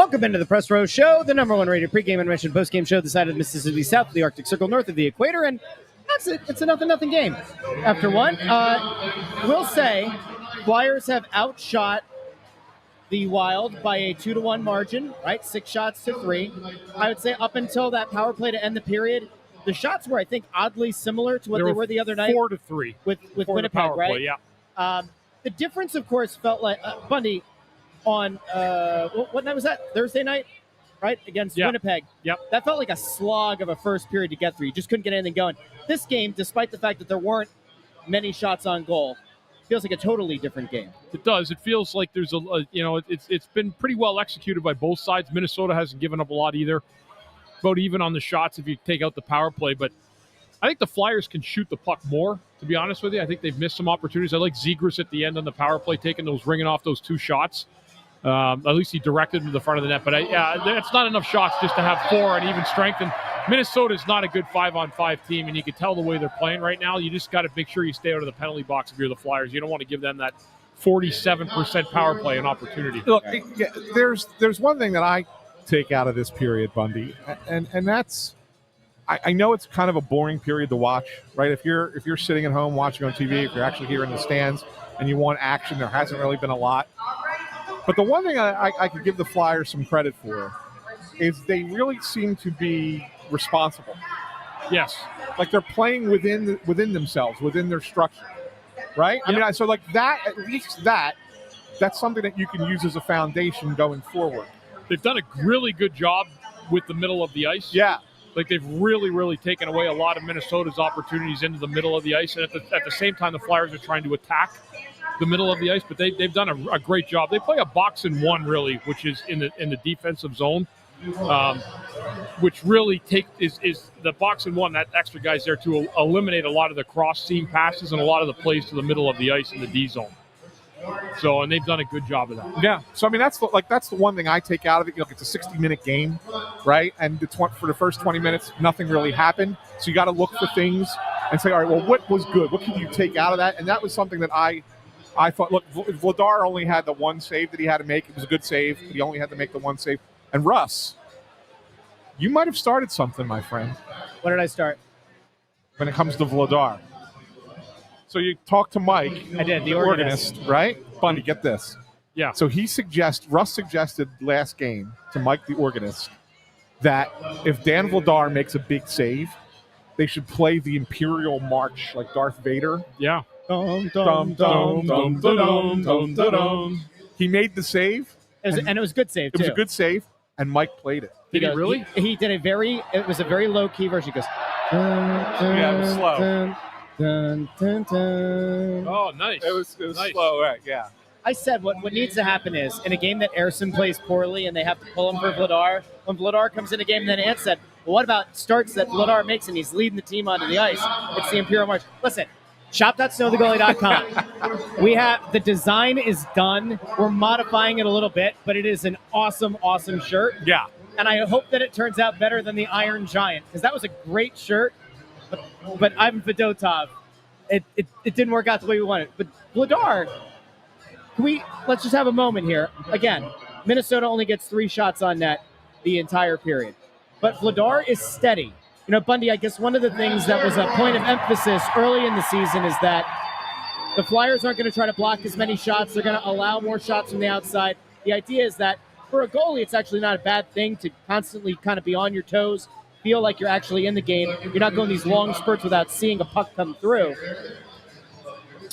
Speaker 1: Welcome into the Press Row Show, the number one rated pregame intermission postgame show this side of the Mississippi, south of the Arctic Circle, north of the equator, and that's it. It's a 0-0 game. After one, we'll say Flyers have outshot the Wild by a 2-1 margin, right? 6 shots to 3. I would say up until that power play to end the period, the shots were, I think, oddly similar to what they were the other night.
Speaker 5: 4-3
Speaker 1: with Winnipeg,
Speaker 5: power
Speaker 1: right?
Speaker 5: play, yeah.
Speaker 1: The difference, of course, felt like Bundy on what night was that? Thursday night, right? Against Winnipeg.
Speaker 5: Yep.
Speaker 1: That felt like a slog of a first period to get through. You just couldn't get anything going. This game, despite the fact that there weren't many shots on goal, feels like a totally different game.
Speaker 5: It does. It feels like there's it's been pretty well executed by both sides. Minnesota hasn't given up a lot either. About even on the shots if you take out the power play, but I think the Flyers can shoot the puck more, to be honest with you. I think they've missed some opportunities. I like Zegras at the end on the power play, ringing off those 2 shots. At least he directed them to the front of the net. But it's not enough shots just to have 4 and even strength. And Minnesota is not a good 5-on-5 team, and you can tell the way they're playing right now. You just got to make sure you stay out of the penalty box if you're the Flyers. You don't want to give them that 47% power play an opportunity.
Speaker 3: Look, there's one thing that I take out of this period, Bundy, and that's I know it's kind of a boring period to watch, right? If you're sitting at home watching on TV, if you're actually here in the stands and you want action, there hasn't really been a lot. But the one thing I could give the Flyers some credit for is they really seem to be responsible.
Speaker 5: Yes.
Speaker 3: Like they're playing within themselves, within their structure, right?
Speaker 5: Yep.
Speaker 3: I mean, so like that, at least that's something that you can use as a foundation going forward.
Speaker 5: They've done a really good job with the middle of the ice.
Speaker 3: Yeah.
Speaker 5: Like they've really, really taken away a lot of Minnesota's opportunities into the middle of the ice. And at the same time, the Flyers are trying to attack the middle of the ice, but they've done a great job. They play a box and one, really, which is in the defensive zone, which really is the box and one, that extra guy's there to eliminate a lot of the cross-seam passes and a lot of the plays to the middle of the ice in the D zone. So, and they've done a good job of that.
Speaker 3: Yeah. So, I mean, that's the one thing I take out of it. You know, it's a 60-minute game, right? And for the first 20 minutes, nothing really happened. So you got to look for things and say, all right, well, what was good? What can you take out of that? And that was something that I thought, look, Vladar only had the one save that he had to make. It was a good save, but he only had to make the one save. And Russ, you might have started something, my friend.
Speaker 1: What did I start?
Speaker 3: When it comes to Vladar. So you talked to Mike.
Speaker 1: I did, the organist,
Speaker 3: right? Bundy, get this.
Speaker 5: Yeah.
Speaker 3: So Russ suggested last game to Mike, the organist, that if Dan Vladar makes a big save, they should play the Imperial March like Darth Vader.
Speaker 5: Yeah.
Speaker 3: Dum, dum, dum, dum, dum, dum, dum. He made the save.
Speaker 1: And it was a good save, too.
Speaker 3: It was a good save, and Mike played it.
Speaker 5: Did he really?
Speaker 1: He did it was a very low-key version. He goes,
Speaker 3: yeah, it was slow.
Speaker 1: Dun, dun, dun.
Speaker 5: Oh, nice.
Speaker 3: It was
Speaker 5: nice.
Speaker 3: slow, right? Yeah.
Speaker 1: I said what needs to happen is, in a game that Ersson plays poorly and they have to pull him for Vladar, when Vladar comes in a game, then Ant said, well, what about starts that Vladar makes and he's leading the team onto the ice? It's the Imperial March. Listen, shop.snowthegoalie.com. We have, the design is done. We're modifying it a little bit, but it is an awesome, awesome shirt.
Speaker 3: Yeah.
Speaker 1: And I hope that it turns out better than the Iron Giant, because that was a great shirt. But Ivan Fedotov, it didn't work out the way we wanted. But Vladar, let's just have a moment here. Again, Minnesota only gets 3 shots on net the entire period. But Vladar is steady. You know, Bundy, I guess one of the things that was a point of emphasis early in the season is that the Flyers aren't going to try to block as many shots. They're going to allow more shots from the outside. The idea is that for a goalie, it's actually not a bad thing to constantly kind of be on your toes, feel like you're actually in the game. You're not going these long spurts without seeing a puck come through.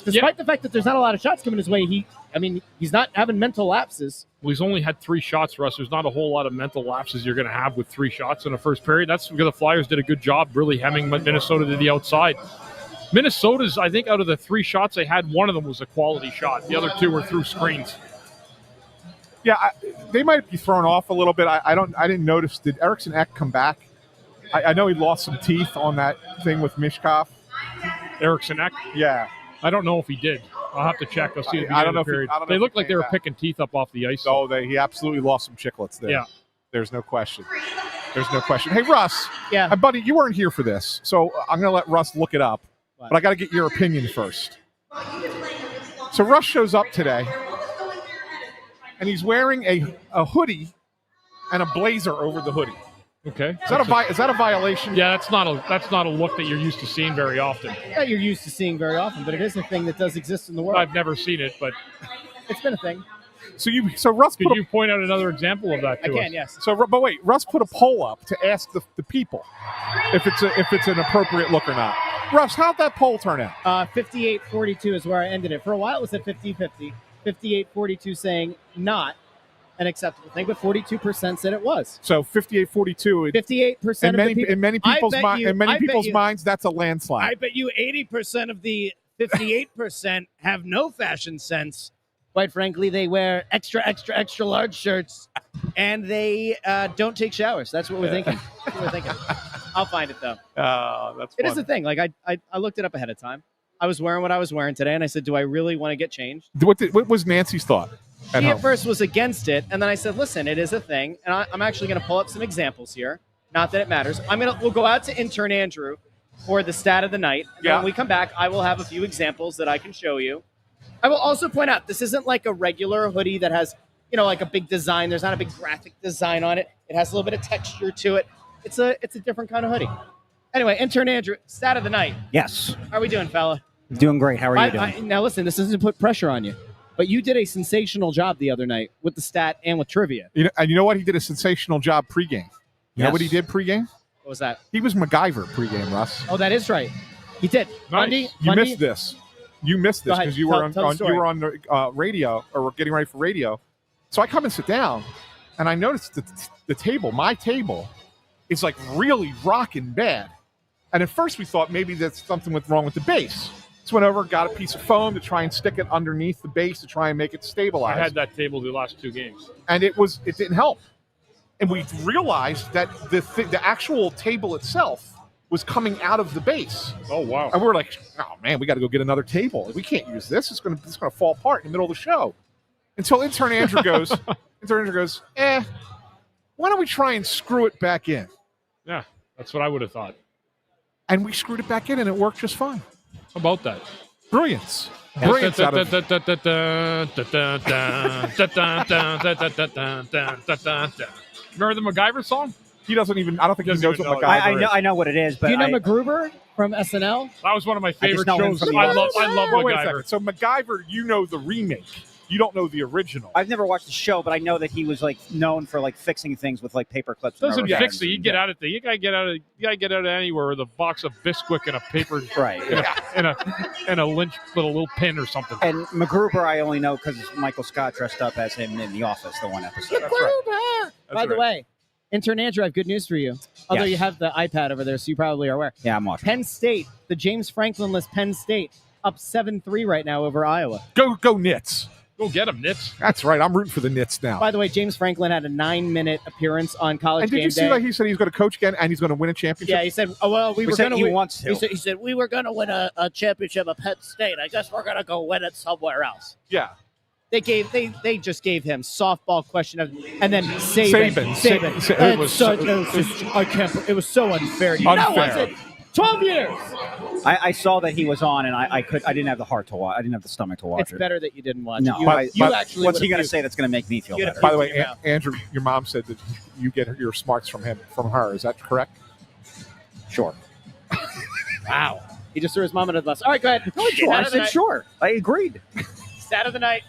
Speaker 1: Despite the fact that there's not a lot of shots coming his way, he's not having mental lapses.
Speaker 5: Well, he's only had 3 shots, Russ. There's not a whole lot of mental lapses you're going to have with 3 shots in the first period. That's because the Flyers did a good job really hemming Minnesota to the outside. Minnesota's, I think, out of the 3 shots they had, one of them was a quality shot. The other 2 were through screens.
Speaker 3: Yeah, they might be thrown off a little bit. I didn't notice. Did Eriksson Ek come back? I know he lost some teeth on that thing with Mishkov.
Speaker 5: Eriksson Ek?
Speaker 3: Yeah.
Speaker 5: I don't know if he did. I'll have to check. I'll see.
Speaker 3: I don't know if he,
Speaker 5: they looked like they were picking teeth up off the ice.
Speaker 3: Oh, he absolutely lost some chiclets there.
Speaker 5: Yeah.
Speaker 3: There's no question. Hey, Russ.
Speaker 1: Yeah.
Speaker 3: Buddy, you weren't here for this, so I'm going to let Russ look it up.
Speaker 1: What?
Speaker 3: But I got to get your opinion first. So Russ shows up today, and he's wearing a hoodie and a blazer over the hoodie.
Speaker 5: Okay.
Speaker 3: Is that a violation?
Speaker 5: Yeah, that's not a look that you're used to seeing very often.
Speaker 1: That you're used to seeing very often, but it is a thing that does exist in the world.
Speaker 5: I've never seen it, but
Speaker 1: It's been a thing.
Speaker 3: So Russ
Speaker 5: could you point out another example of that to us?
Speaker 1: I can, yes.
Speaker 3: But wait, Russ put a poll up to ask the people if it's an appropriate look or not. Russ, how'd that poll turn out?
Speaker 1: 58-42 is where I ended it. For a while, it was at 50-50. 58-42 saying not an acceptable thing, but 42% said it was.
Speaker 3: So 58-42.
Speaker 1: 58% of the people.
Speaker 3: In many people's minds, that's a landslide.
Speaker 6: I bet you 80% of the 58% have no fashion sense.
Speaker 1: Quite frankly, they wear extra large shirts, and they don't take showers. That's what we're thinking. That's what we're thinking. I'll find it, though.
Speaker 3: That's
Speaker 1: It is a thing. Like, I looked it up ahead of time. I was wearing what I was wearing today, and I said, do I really want to get changed?
Speaker 3: What was Nancy's thought?
Speaker 1: She at first was against it, and then I said, listen, it is a thing, and I'm actually going to pull up some examples here. Not that it matters. We'll go out to intern Andrew for the stat of the night. And when we come back, I will have a few examples that I can show you. I will also point out, this isn't like a regular hoodie that has, like a big design. There's not a big graphic design on it. It has a little bit of texture to it. It's a different kind of hoodie. Anyway, intern Andrew, stat of the night.
Speaker 4: Yes.
Speaker 1: How are we doing, fella?
Speaker 4: Doing great. How are you doing?
Speaker 1: Now, listen, this doesn't put pressure on you, but you did a sensational job the other night with the stat and with trivia.
Speaker 3: And you know what? He did a sensational job pregame. You know what he did pregame?
Speaker 1: What was that?
Speaker 3: He was MacGyver pregame, Russ.
Speaker 1: Oh, that is right. He did.
Speaker 5: Nice.
Speaker 3: You missed this. You missed this because you were on radio or getting ready for radio. So I come and sit down, and I noticed the table, my table, is like really rocking bad. And at first we thought maybe that's something wrong with the base. So went over, got a piece of foam to try and stick it underneath the base to try and make it stabilize.
Speaker 5: I had that table the last 2 games,
Speaker 3: and it didn't help. And we realized that the actual table itself was coming out of the base.
Speaker 5: Oh, wow.
Speaker 3: And we're like, oh, man, we got to go get another table. We can't use this. It's going to fall apart in the middle of the show. Until intern Andrew goes, why don't we try and screw it back in?
Speaker 5: Yeah, that's what I would have thought.
Speaker 3: And we screwed it back in, and it worked just fine.
Speaker 5: How about that?
Speaker 3: Brilliance.
Speaker 5: Remember the MacGyver song?
Speaker 3: He doesn't even. I don't think he knows what MacGyver is.
Speaker 4: I know what it is, but
Speaker 1: do you know MacGruber from SNL?
Speaker 5: That was one of my favorite shows. I love MacGyver.
Speaker 3: So MacGyver, you know the remake. You don't know the original.
Speaker 4: I've never watched the show, but I know that he was known for fixing things with paper clips.
Speaker 5: Doesn't fix it. You get out of it. You gotta get out of anywhere with a box of Bisquick and a paper,
Speaker 4: right?
Speaker 5: And a lynch with a little pin or something.
Speaker 4: And MacGruber, I only know because Michael Scott dressed up as him in The Office, the one episode.
Speaker 3: That's right.
Speaker 1: By the way, intern Andrew, I have good news for you. Although you have the iPad over there, so you probably are aware.
Speaker 4: Yeah, I'm watching.
Speaker 1: Penn State, the James Franklin-less Penn State, up 7-3 right now over Iowa.
Speaker 3: Go Nits.
Speaker 5: Go get them, Nits.
Speaker 3: That's right. I'm rooting for the Nits now.
Speaker 1: By the way, James Franklin had a 9-minute appearance on College
Speaker 3: and
Speaker 1: Game
Speaker 3: Day. Did you see that he said he's going to coach again and he's going to win a championship?
Speaker 1: Yeah, he said, we were going to.
Speaker 4: He wants to.
Speaker 6: He said we were going to win a championship at Penn State. I guess we're going to go win it somewhere else.
Speaker 3: Yeah.
Speaker 1: They just gave him softball question and then Saban. It was so unfair.
Speaker 3: Unfair.
Speaker 1: 12 years.
Speaker 4: I saw that he was on, and I didn't have the heart to watch. I didn't have the stomach to watch it.
Speaker 1: It's better that you didn't watch
Speaker 4: it.
Speaker 1: No,
Speaker 4: what's he going to say that's going to make me feel better?
Speaker 3: By the way, Andrew, your mom said that you get your smarts from her. Is that correct?
Speaker 4: Sure.
Speaker 1: Wow. He just threw his mom under the bus. All right, go ahead.
Speaker 4: I said sure. I agreed.
Speaker 1: Stat of the night.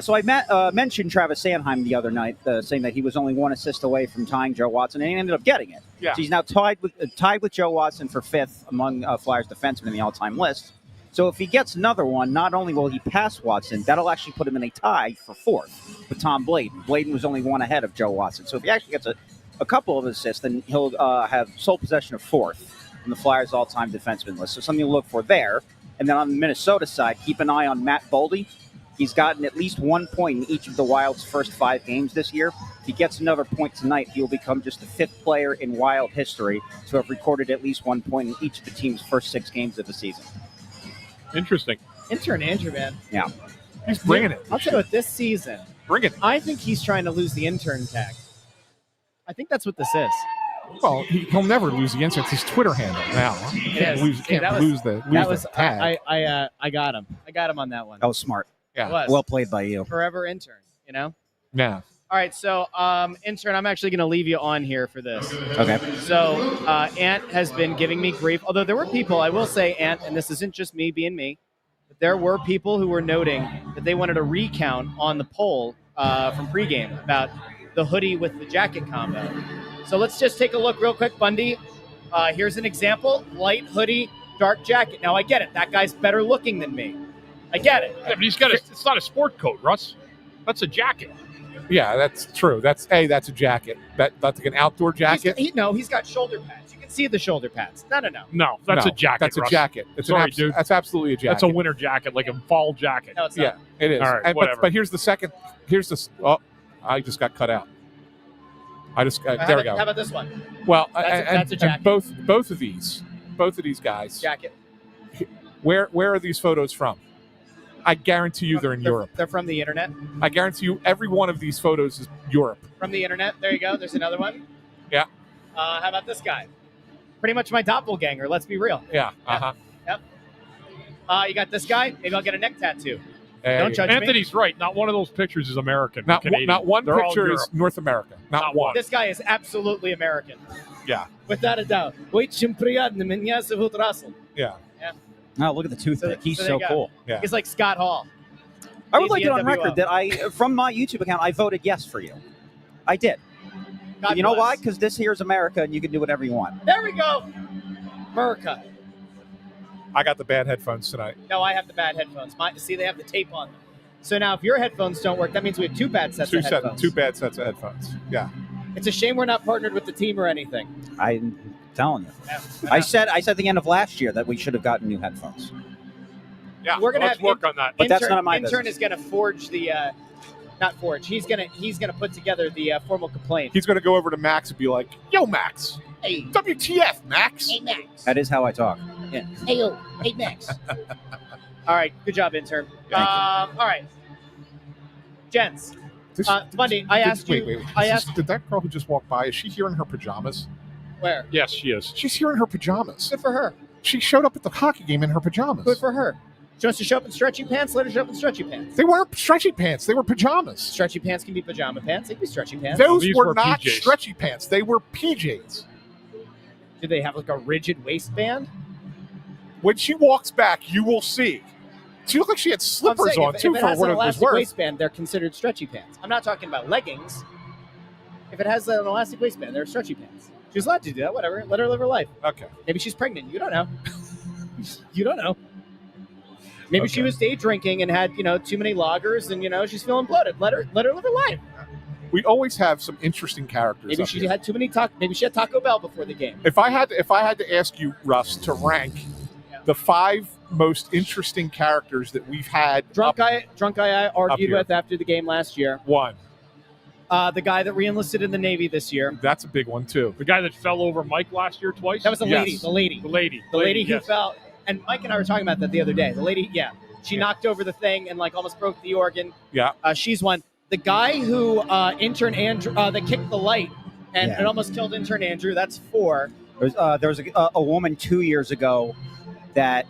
Speaker 4: So I mentioned Travis Sanheim the other night, saying that he was only 1 assist away from tying Joe Watson, and he ended up getting it.
Speaker 3: Yeah.
Speaker 4: So he's now tied with Joe Watson for 5th among Flyers defensemen in the all-time list. So if he gets another one, not only will he pass Watson, that'll actually put him in a tie for 4th with Tom Blayden. Blayden was only 1 ahead of Joe Watson. So if he actually gets a couple of assists, then he'll have sole possession of 4th in the Flyers all-time defenseman list. So something to look for there. And then on the Minnesota side, keep an eye on Matt Boldy. He's gotten at least 1 point in each of the Wild's first 5 games this year. If he gets another point tonight, he will become just the 5th player in Wild history to have recorded at least 1 point in each of the team's first 6 games of the season.
Speaker 5: Interesting.
Speaker 1: Intern Andrew, man.
Speaker 4: Yeah.
Speaker 3: He's bringing it.
Speaker 1: I'll tell you what, this season,
Speaker 3: bringing it.
Speaker 1: I think he's trying to lose the intern tag. I think that's what this is.
Speaker 3: Well, he'll never lose the intern. It's his Twitter handle now. He can't lose the tag.
Speaker 1: I got him. I got him on that one.
Speaker 4: That was smart.
Speaker 3: Yeah.
Speaker 1: It was.
Speaker 4: Well played by you.
Speaker 1: Forever intern,
Speaker 3: Yeah.
Speaker 1: All All right, so intern, I'm actually going to leave you on here for this.
Speaker 4: Okay.
Speaker 1: So Ant has been giving me grief, although there were people, I will say, Ant, and this isn't just me being me, but there were people who were noting that they wanted a recount on the poll from pregame about the hoodie with the jacket combo. So let's just take a look real quick, Bundy. Here's an example, light hoodie, dark jacket. Now, I get it. That guy's better looking than me. I get it.
Speaker 5: Yeah, but he's got it's not a sport coat, Russ. That's a jacket.
Speaker 3: Yeah, that's true. That's a jacket. That's like an outdoor jacket.
Speaker 1: He's got shoulder pads. You can see the shoulder pads. No.
Speaker 5: No, that's a jacket.
Speaker 3: That's
Speaker 5: Russ.
Speaker 3: a jacket.
Speaker 5: Dude.
Speaker 3: That's absolutely a jacket.
Speaker 5: That's a winter jacket, like a fall jacket.
Speaker 1: No, it's not.
Speaker 3: Yeah, it is.
Speaker 5: All right, whatever.
Speaker 3: But here's the second. Here's this. Oh, I just got cut out. There we go.
Speaker 1: How about this one?
Speaker 3: Well,
Speaker 1: that's a jacket.
Speaker 3: And both of these guys.
Speaker 1: Jacket.
Speaker 3: Where are these photos from? I guarantee you they're in Europe.
Speaker 1: They're from the internet.
Speaker 3: I guarantee you every one of these photos is Europe.
Speaker 1: From the internet. There you go. There's another one.
Speaker 3: Yeah.
Speaker 1: How about this guy? Pretty much my doppelganger. Let's be real.
Speaker 3: Yeah. Uh-huh.
Speaker 1: Yep. You got this guy. Maybe I'll get a neck tattoo.
Speaker 3: Hey,
Speaker 1: Don't judge me.
Speaker 5: Anthony's right. Not one of those pictures is American.
Speaker 3: Not
Speaker 5: Canadian.
Speaker 3: one
Speaker 5: They're all
Speaker 3: picture is
Speaker 5: Europe.
Speaker 3: North America. Not one.
Speaker 1: This guy is absolutely American.
Speaker 3: Yeah.
Speaker 1: Without a doubt.
Speaker 3: Yeah.
Speaker 4: Oh, look at the toothpick. He's
Speaker 1: there
Speaker 4: so
Speaker 1: you go.
Speaker 4: cool.
Speaker 3: Yeah.
Speaker 1: He's like Scott Hall.
Speaker 4: I would like
Speaker 1: The
Speaker 4: it on
Speaker 1: NWO.
Speaker 4: record that from my YouTube account, I voted yes for you. I did.
Speaker 1: God
Speaker 4: You know
Speaker 1: bless.
Speaker 4: why? Because this here is America, and you can do whatever you want.
Speaker 1: There we go. America.
Speaker 3: I got the bad headphones tonight.
Speaker 1: No, I have the bad headphones. See, they have the tape on them. So now if your headphones don't work, that means we have two bad sets of headphones.
Speaker 3: Two bad sets of headphones. Yeah.
Speaker 1: It's a shame we're not partnered with the team or anything.
Speaker 4: I'm telling you.
Speaker 1: Yeah.
Speaker 4: I said at the end of last year that we should have gotten new headphones.
Speaker 5: Yeah,
Speaker 1: We're gonna
Speaker 5: let's
Speaker 1: have
Speaker 5: work on that.
Speaker 4: But that's not my
Speaker 1: intern
Speaker 4: business.
Speaker 1: is gonna forge the not forge. He's gonna put together the formal complaint.
Speaker 3: He's going to go over to Max and be like, "Yo, Max.
Speaker 6: Hey,
Speaker 3: WTF, Max?"
Speaker 6: hey, Max.
Speaker 4: That is how I talk.
Speaker 6: Hey, yo, hey, Max.
Speaker 1: All right, good job, intern.
Speaker 3: Thank
Speaker 1: All right, gents. Bundy, I asked you.
Speaker 3: Wait.
Speaker 1: I asked
Speaker 3: Did that girl who just walked by? Is she here in her pajamas?
Speaker 1: where.
Speaker 5: Yes, she is.
Speaker 3: She's here in her pajamas.
Speaker 1: Good for her.
Speaker 3: She showed up at the hockey game in her pajamas.
Speaker 1: Good for her. She wants to show up in stretchy pants. Let her show up in stretchy pants.
Speaker 3: They weren't stretchy pants. They were pajamas.
Speaker 1: Stretchy pants can be pajama pants. They can be stretchy pants.
Speaker 3: Those
Speaker 5: These
Speaker 3: were
Speaker 5: were
Speaker 3: not
Speaker 5: PJs.
Speaker 3: stretchy pants. They were PJs.
Speaker 1: Do they have like a rigid waistband?
Speaker 3: When she walks back, you will see. She looked like she had
Speaker 1: I'm
Speaker 3: slippers
Speaker 1: saying,
Speaker 3: on,
Speaker 1: if
Speaker 3: too,
Speaker 1: it
Speaker 3: for
Speaker 1: has
Speaker 3: what
Speaker 1: an
Speaker 3: it was
Speaker 1: elastic
Speaker 3: worth.
Speaker 1: waistband, they're considered stretchy pants. I'm not talking about leggings. If it has an elastic waistband, they're stretchy pants. She's allowed to do that. Whatever. Let her live her life.
Speaker 3: Okay.
Speaker 1: Maybe she's pregnant. You don't know. You don't know. Maybe she
Speaker 3: Okay.
Speaker 1: was day drinking and had too many lagers, and she's feeling bloated. Let her live her life.
Speaker 3: We always have some interesting characters.
Speaker 1: Maybe
Speaker 3: up
Speaker 1: she
Speaker 3: here.
Speaker 1: had too many Maybe she had Taco Bell before the game.
Speaker 3: If I had to ask you, Russ, to rank the 5 most interesting characters that we've had.
Speaker 1: Drunk guy I argued
Speaker 3: here.
Speaker 1: with after the game last year.
Speaker 3: One.
Speaker 1: The guy that reenlisted in the Navy this year.
Speaker 3: That's a big one too.
Speaker 5: The guy that fell over Mike last year twice.
Speaker 1: That was the lady.
Speaker 3: Yes.
Speaker 1: The lady.
Speaker 5: The lady.
Speaker 1: The lady who
Speaker 5: yes.
Speaker 1: fell. And Mike and I were talking about that the other day. The lady, she knocked over the thing and almost broke the organ.
Speaker 3: Yeah.
Speaker 1: She's one. The guy who intern Andrew that kicked the light and
Speaker 4: Yeah.
Speaker 1: it almost killed intern Andrew. That's 4.
Speaker 4: There was a woman 2 years ago that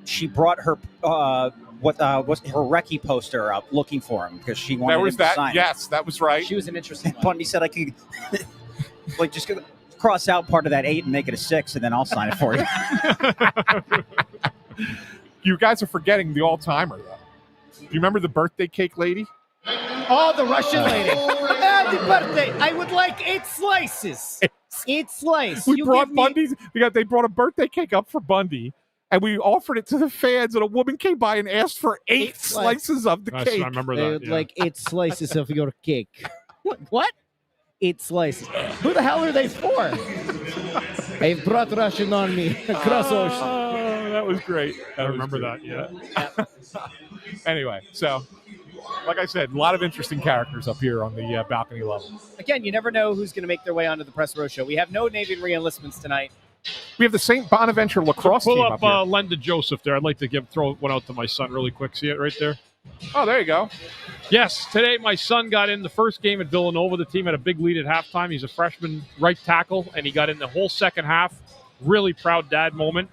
Speaker 4: she brought her was her recce poster up looking for him because she wanted
Speaker 3: There was
Speaker 4: him to
Speaker 3: that.
Speaker 4: sign it.
Speaker 3: Yes, that was right.
Speaker 1: She was an interesting one.
Speaker 4: Bundy said I could just cross out part of that 8 and make it a 6, and then I'll sign it for you.
Speaker 3: You guys are forgetting the all-timer, though. Do you remember the birthday cake lady?
Speaker 1: Oh, the Russian lady. Happy birthday. I would like 8 slices. 8 slices.
Speaker 3: We
Speaker 1: You
Speaker 3: brought
Speaker 1: give me-
Speaker 3: Bundy's. They brought a birthday cake up for Bundy, and we offered it to the fans. And a woman came by and asked for 8 slices of the
Speaker 5: I
Speaker 3: cake.
Speaker 5: remember
Speaker 6: They
Speaker 5: that.
Speaker 6: would
Speaker 5: Yeah.
Speaker 6: like 8 slices of your cake.
Speaker 1: What?
Speaker 6: 8 slices.
Speaker 1: Who the hell are they for?
Speaker 6: I've brought Russian army across ocean.
Speaker 3: Oh, that was great.
Speaker 5: I remember that. Yeah.
Speaker 3: Anyway, so like I said, a lot of interesting characters up here on the balcony level.
Speaker 1: Again, you never know who's going to make their way onto the press row show. We have no Navy reenlistments tonight.
Speaker 3: We have the St. Bonaventure lacrosse
Speaker 5: Pull
Speaker 3: team
Speaker 5: up
Speaker 3: up here.
Speaker 5: Lenda Joseph there. I'd like to throw one out to my son really quick. See it right there?
Speaker 3: Oh, there you go.
Speaker 5: Yes, today my son got in the first game at Villanova. The team had a big lead at halftime. He's a freshman right tackle, and he got in the whole second half. Really proud dad moment.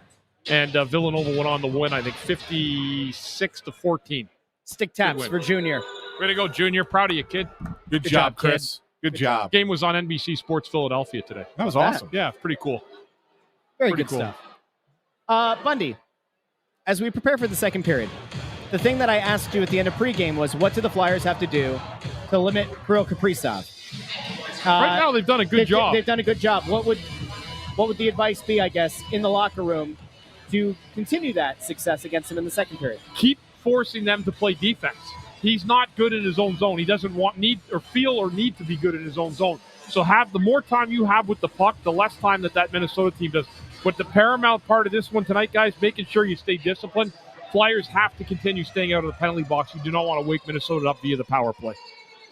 Speaker 5: And Villanova went on to win, I think, 56-14.
Speaker 1: Stick taps
Speaker 5: Good
Speaker 1: for
Speaker 5: win.
Speaker 1: Junior.
Speaker 5: Way to go, Junior. Proud of you, kid.
Speaker 3: Good
Speaker 1: job,
Speaker 3: job,
Speaker 1: kid.
Speaker 3: Chris. Good job.
Speaker 5: Game was on NBC Sports Philadelphia today.
Speaker 3: That was
Speaker 1: that?
Speaker 3: awesome.
Speaker 5: Yeah, pretty cool.
Speaker 1: Very
Speaker 5: Pretty
Speaker 1: good
Speaker 5: cool.
Speaker 1: stuff. Bundy, as we prepare for the second period, the thing that I asked you at the end of pregame was, what do the Flyers have to do to limit Kirill Kaprizov?
Speaker 5: Right now, they've done a good job.
Speaker 1: They've done a good job. What would the advice be, I guess, in the locker room to continue that success against him in the second period?
Speaker 5: Keep forcing them to play defense. He's not good in his own zone. He doesn't need to be good in his own zone. So the more time you have with the puck, the less time that Minnesota team does. But the paramount part of this one tonight, guys, making sure you stay disciplined. Flyers have to continue staying out of the penalty box. You do not want to wake Minnesota up via the power play.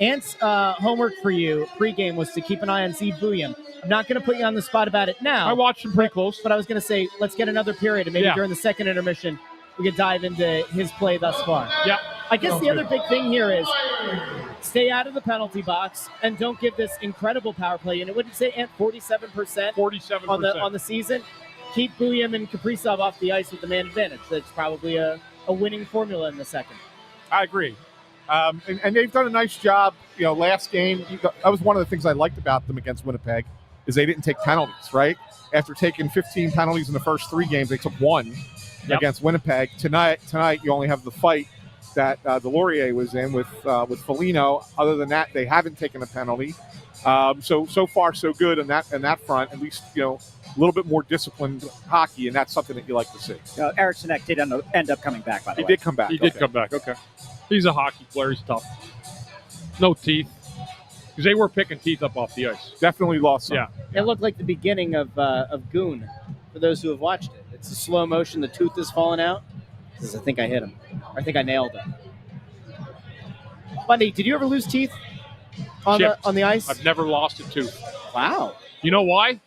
Speaker 1: Ant's homework for you pregame was to keep an eye on Steve Bouillon. I'm not going to put you on the spot about it now.
Speaker 5: I watched him pretty close.
Speaker 1: But I was going to say, let's get another period, and maybe during the second intermission, we could dive into his play thus far.
Speaker 5: Yeah.
Speaker 1: I guess the other big thing here is stay out of the penalty box and don't give this incredible power play. And it wouldn't say Ant 47%,
Speaker 5: 47%
Speaker 1: on the season. Keep Bouillon and Kaprizov off the ice with the man advantage. That's probably a winning formula in the second.
Speaker 3: I agree. And they've done a nice job. Last game, that was one of the things I liked about them against Winnipeg, is they didn't take penalties, right? After taking 15 penalties in the first 3 games, they took 1 against Winnipeg. Tonight, you only have the fight that Delorier was in with Foligno. Other than that, they haven't taken a penalty. So far, so good in that front. At least, a little bit more disciplined hockey, and that's something that you like to see.
Speaker 4: Eric Sinek did end up coming back, by the way.
Speaker 3: He did come back.
Speaker 5: He did come back. Okay. He's a hockey player. He's tough. No teeth. Because they were picking teeth up off the ice.
Speaker 3: Definitely lost some.
Speaker 5: Yeah.
Speaker 1: It looked like the beginning of Goon, for those who have watched it. It's a slow motion. The tooth is falling out. I think I hit him. Or I think I nailed him. Bundy, did you ever lose teeth on the ice?
Speaker 5: I've never lost a tooth.
Speaker 1: Wow.
Speaker 5: You know why?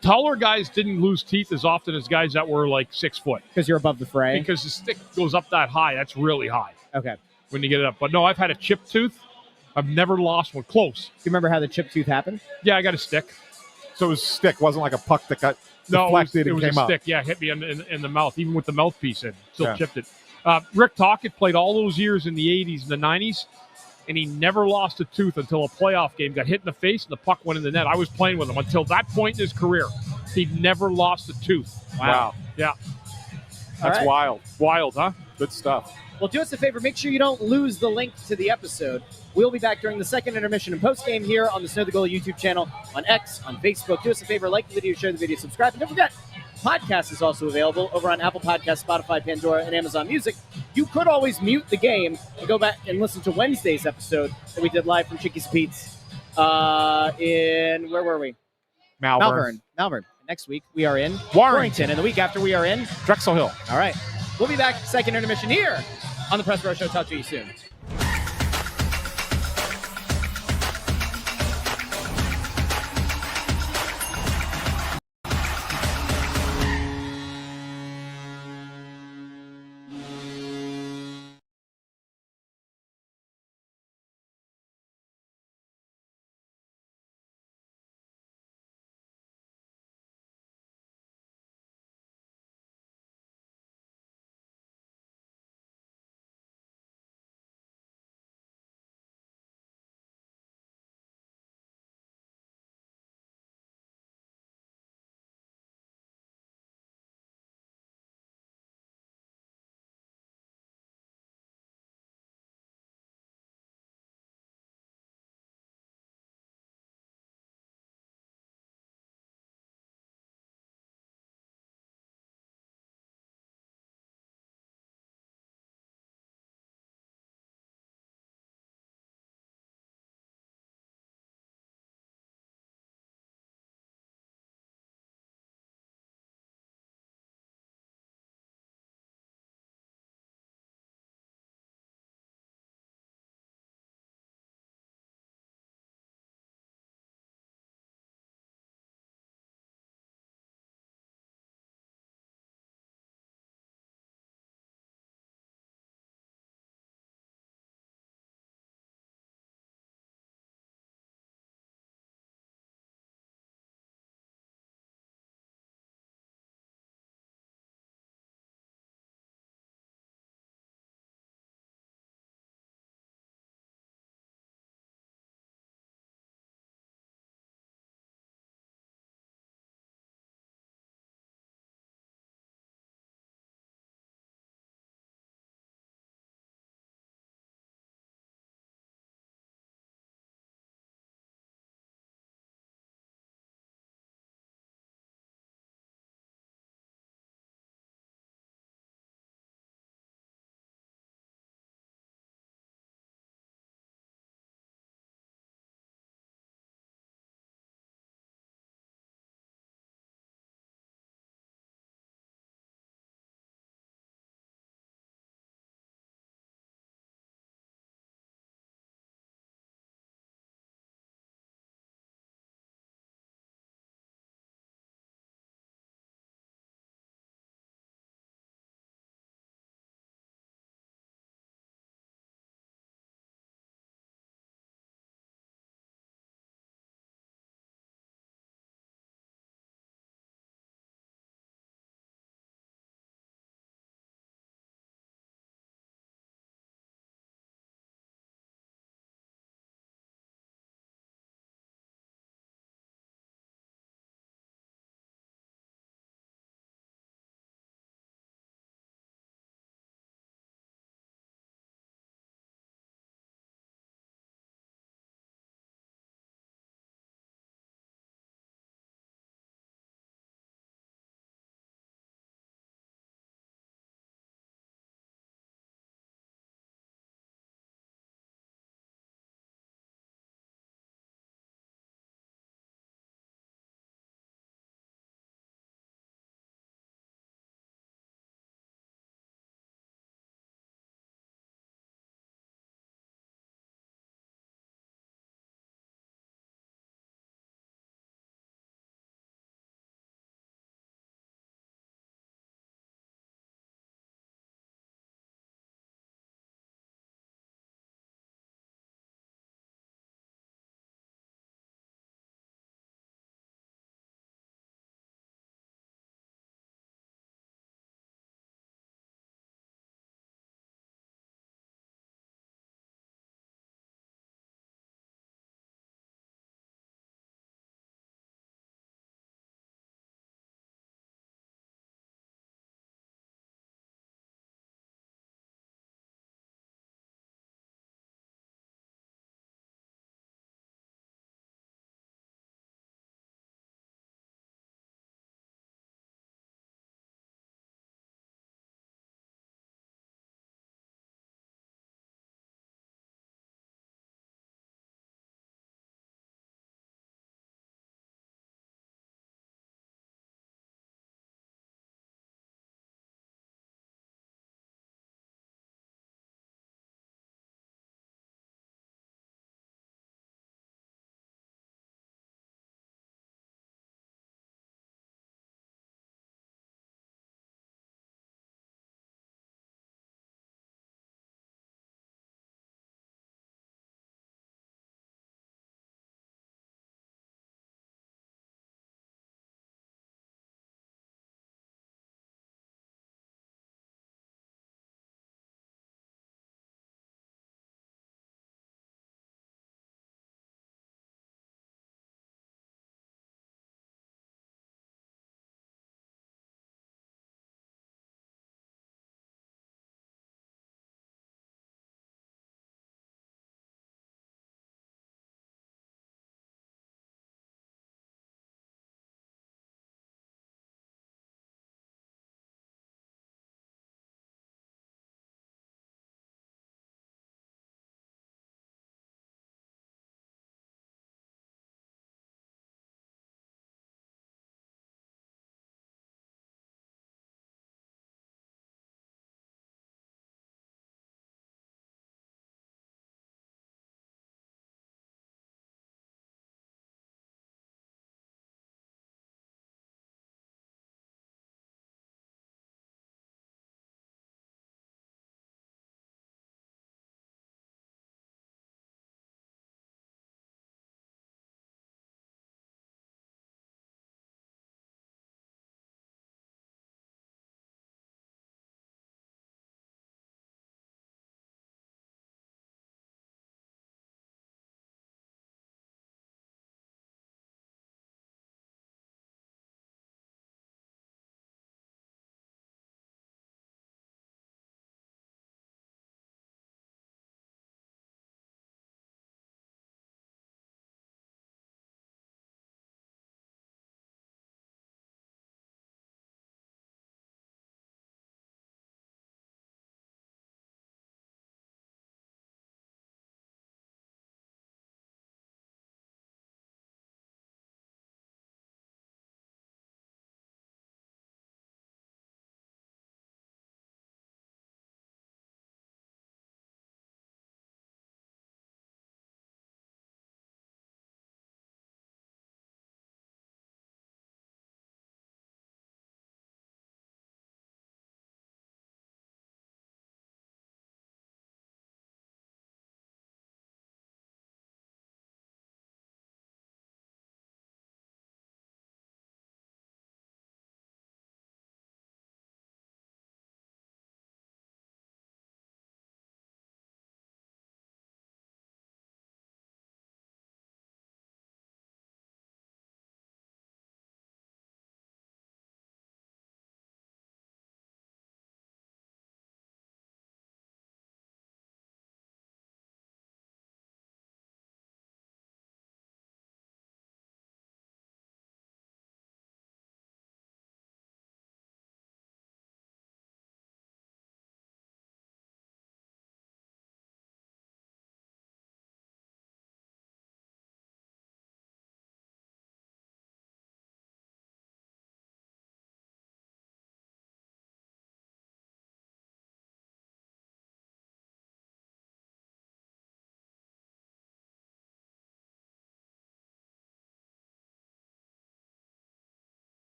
Speaker 5: Taller guys didn't lose teeth as often as guys that were like 6 foot.
Speaker 1: Because you're above the fray?
Speaker 5: Because the stick goes up that high. That's really high.
Speaker 1: Okay.
Speaker 5: When you get it up. But no, I've had a chipped tooth. I've never lost one. Close.
Speaker 1: Do you remember how the chipped tooth happened?
Speaker 5: Yeah, I got a stick.
Speaker 3: So it was stick. Wasn't like a puck that got
Speaker 5: No,
Speaker 3: deflected
Speaker 5: it was
Speaker 3: and came
Speaker 5: a
Speaker 3: up.
Speaker 5: stick. Yeah, hit me in the mouth, even with the mouthpiece in. Still
Speaker 3: Yeah.
Speaker 5: chipped it. Rick Tocchet played all those years in the 80s and the 90s, and he never lost a tooth until a playoff game. Got hit in the face, and the puck went in the net. I was playing with him. Until that point in his career, he'd never lost a tooth.
Speaker 3: Wow.
Speaker 5: Yeah.
Speaker 3: That's
Speaker 1: right.
Speaker 3: wild.
Speaker 5: Wild, huh?
Speaker 3: Good stuff.
Speaker 1: Well, do us a favor. Make sure you don't lose the link to the episode. We'll be back during the second intermission and postgame here on the Snow the Goalie YouTube channel, on X, on Facebook. Do us a favor. Like the video, share the video, subscribe. And don't forget, podcast is also available over on Apple Podcasts, Spotify, Pandora, and Amazon Music. You could always mute the game and go back and listen to Wednesday's episode that we did live from Chicky's Pete's in, where were we?
Speaker 3: Malvern.
Speaker 1: Malvern. Next week, we are in
Speaker 3: Warrington.
Speaker 1: And the week after, we are in
Speaker 3: Drexel Hill.
Speaker 1: All right. We'll be back second intermission here on the Press Row Show. Talk to you soon.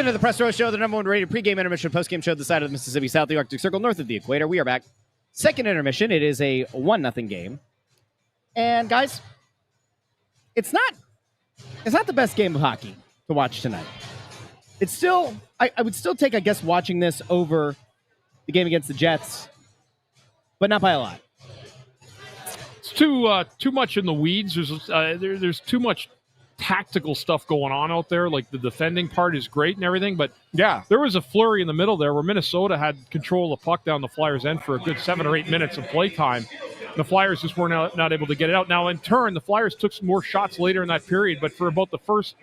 Speaker 1: into the Press Row Show, the number one rated pregame intermission postgame show this side of the Mississippi South, the Arctic Circle, north of the equator. We are back. Second intermission. It is a 1-0 game. And guys, it's not the best game of hockey to watch tonight. It's still, I would still take, I guess, watching this over the game against the Jets, but not by a lot.
Speaker 5: It's too much in the weeds. There's too much tactical stuff going on out there. Like the defending part is great and everything, but yeah, there was a flurry in the middle there where Minnesota had control of the puck down the Flyers' end for a good 7 or 8 minutes of play time. The Flyers just were not able to get it out. Now, in turn, the Flyers took some more shots later in that period, but for about the first,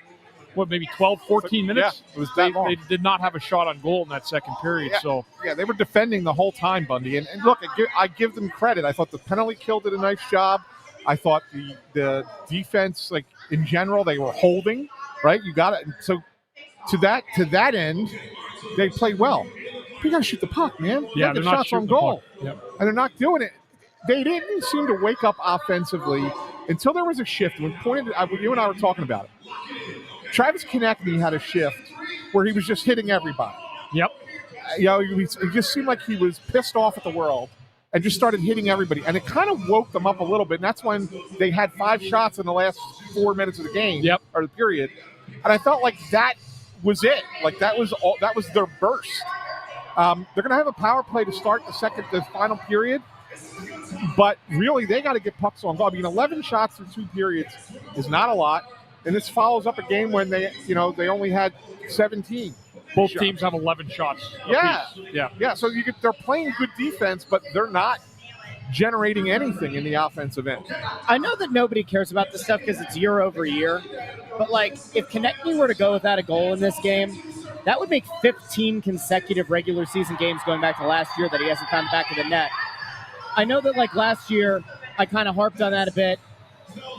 Speaker 5: maybe 12, 14 minutes,
Speaker 3: it was that long.
Speaker 5: They did not have a shot on goal in that second period.
Speaker 3: Yeah, they were defending the whole time, Bundy. And look, I give them credit. I thought the penalty kill did a nice job. I thought the defense, like in general, they were holding, right? You got it. And so to that end, they played well. You got to shoot the puck, man.
Speaker 5: Yeah,
Speaker 3: they're
Speaker 5: not
Speaker 3: shots on
Speaker 5: shooting
Speaker 3: goal,
Speaker 5: the puck. Yep.
Speaker 3: and they're not doing it. They didn't seem to wake up offensively until there was a shift. When you and I were talking about it, Travis Konechny had a shift where he was just hitting everybody.
Speaker 5: Yep.
Speaker 3: It just seemed like he was pissed off at the world and just started hitting everybody. And it kind of woke them up a little bit. And that's when they had 5 shots in the last 4 minutes of the game or the period. And I felt like that was it. Like that was their burst. They're going to have a power play to start the final period. But really, they got to get pucks on goal. I mean, 11 shots through 2 periods is not a lot. And this follows up a game when they only had 17.
Speaker 5: Both teams have 11 shots.
Speaker 3: Yeah. So they're playing good defense, but they're not generating anything in the offensive end.
Speaker 1: I know that nobody cares about this stuff because it's year over year, but like if Konechny were to go without a goal in this game, that would make 15 consecutive regular season games going back to last year that he hasn't found the back of the net. I know that like last year, I kind of harped on that a bit,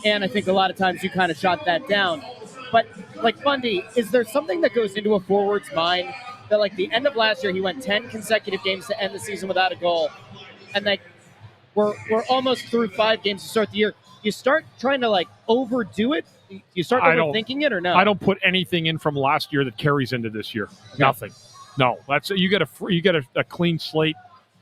Speaker 1: and I think a lot of times you kind of shot that down. But like Bundy, is there something that goes into a forward's mind that like the end of last year he went 10 consecutive games to end the season without a goal, and like we're almost through 5 games to start the year. You start trying to like overdo it. You start overthinking it or no?
Speaker 5: I don't put anything in from last year that carries into this year. Nothing. No, that's you get a clean slate.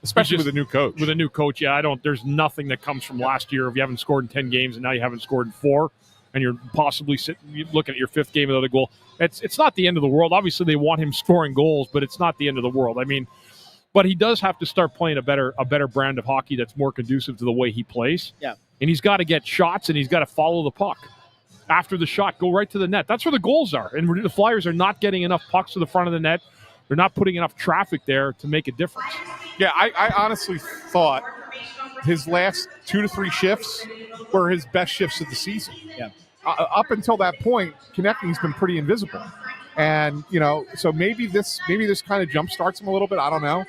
Speaker 3: Especially with a new coach.
Speaker 5: With a new coach, there's nothing that comes from last year. If you haven't scored in 10 games and now you haven't scored in 4, and you're possibly looking at your 5th game without a goal, it's not the end of the world. Obviously, they want him scoring goals, but it's not the end of the world. I mean, but he does have to start playing a better brand of hockey that's more conducive to the way he plays.
Speaker 1: Yeah.
Speaker 5: And he's got to get shots, and he's got to follow the puck. After the shot, go right to the net. That's where the goals are. And the Flyers are not getting enough pucks to the front of the net. They're not putting enough traffic there to make a difference.
Speaker 3: Yeah, I honestly thought his last 2 to 3 shifts were his best shifts of the season.
Speaker 1: Yeah.
Speaker 3: Up until that point, Konechny's been pretty invisible. And, so maybe this kind of jump starts him a little bit. I don't know.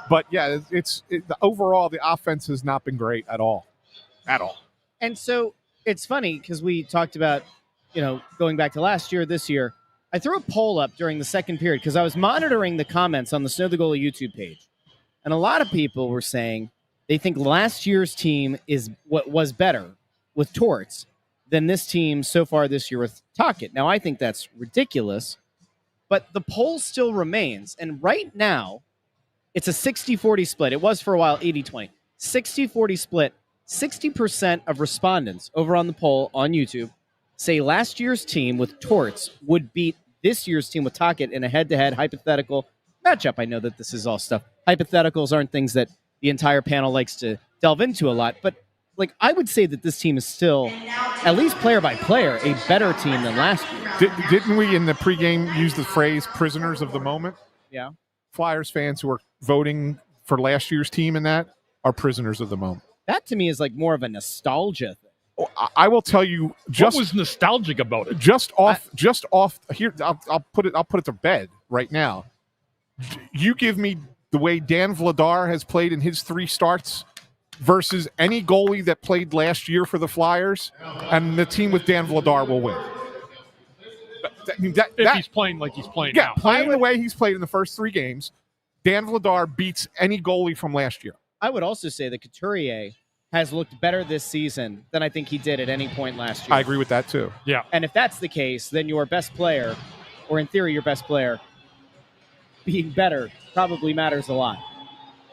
Speaker 3: But, yeah, overall, the offense has not been great at all. At all.
Speaker 1: And so it's funny because we talked about, going back to last year, this year. I threw a poll up during the second period because I was monitoring the comments on the Snow the Goalie YouTube page. And a lot of people were saying they think last year's team is what was better with Torts than this team so far this year with Tocchet. Now, I think that's ridiculous, but the poll still remains. And right now, it's a 60-40 split. It was for a while 80-20. 60-40 split. 60% of respondents over on the poll on YouTube say last year's team with Torts would beat this year's team with Tocchet in a head-to-head hypothetical matchup. I know that this is all stuff. Hypotheticals aren't things that the entire panel likes to delve into a lot, but like I would say that this team is still, at least player by player, a better team than last year.
Speaker 3: Didn't we in the pregame use the phrase prisoners of the moment?
Speaker 1: Yeah.
Speaker 3: Flyers fans who are voting for last year's team in that are prisoners of the moment.
Speaker 1: That to me is like more of a nostalgia thing.
Speaker 3: I will tell you,
Speaker 5: what was nostalgic about it?
Speaker 3: Just off here. I'll put it to bed right now. You give me the way Dan Vladar has played in his 3 starts versus any goalie that played last year for the Flyers, and the team with Dan Vladar will win.
Speaker 5: If he's playing like he's playing now.
Speaker 3: Playing the way he's played in the first 3 games, Dan Vladar beats any goalie from last year.
Speaker 1: I would also say that Couturier has looked better this season than I think he did at any point last year.
Speaker 3: I agree with that too.
Speaker 5: Yeah.
Speaker 1: And if that's the case, then your best player, or in theory your best player, being better probably matters a lot.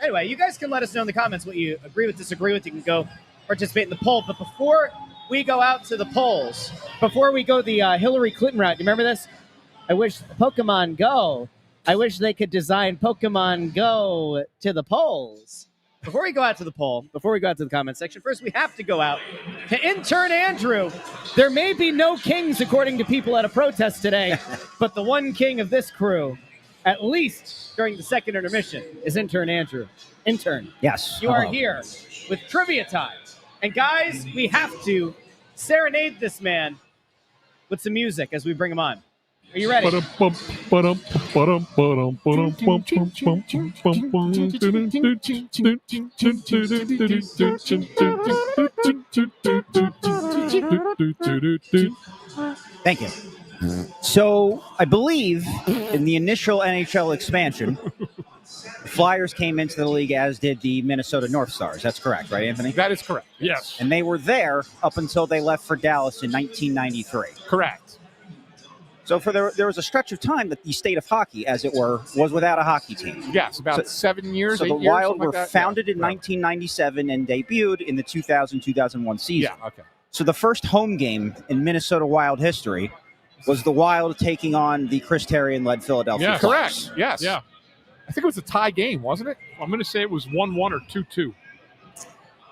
Speaker 1: Anyway, you guys can let us know in the comments what you agree with, disagree with. You can go participate in the poll. But before we go out to the polls, before we go the Hillary Clinton route, you remember this? I wish Pokemon Go. I wish they could design Pokemon Go to the polls. Before we go out to the poll, before we go out to the comment section, first we have to go out to intern Andrew. There may be no kings, according to people at a protest today, but the one king of this crew, at least during the second intermission, is intern Andrew. Intern.
Speaker 4: Yes.
Speaker 1: You are here with trivia time. And guys, we have to serenade this man with some music as we bring him on. Are you ready?
Speaker 4: Thank you. So I believe in the initial NHL expansion, the Flyers came into the league, as did the Minnesota North Stars. That's correct, right, Anthony?
Speaker 3: That is correct.
Speaker 5: Yes.
Speaker 4: And they were there up until they left for Dallas in 1993.
Speaker 3: Correct.
Speaker 4: So there was a stretch of time that the state of hockey, as it were, was without a hockey team.
Speaker 3: Yes, about 7 years,
Speaker 4: So
Speaker 3: 8
Speaker 4: the
Speaker 3: years,
Speaker 4: Wild
Speaker 3: something
Speaker 4: were
Speaker 3: like that.
Speaker 4: founded in
Speaker 3: Yeah.
Speaker 4: 1997 and debuted in the 2000-2001 season.
Speaker 3: Yeah, okay.
Speaker 4: So the first home game in Minnesota Wild history was the Wild taking on the Chris Therien-led Philadelphia
Speaker 5: Yeah,
Speaker 4: Flyers.
Speaker 3: Correct. Yes.
Speaker 5: Yeah.
Speaker 3: I think it was a tie game, wasn't it?
Speaker 5: I'm going to say it was 1-1 or 2-2.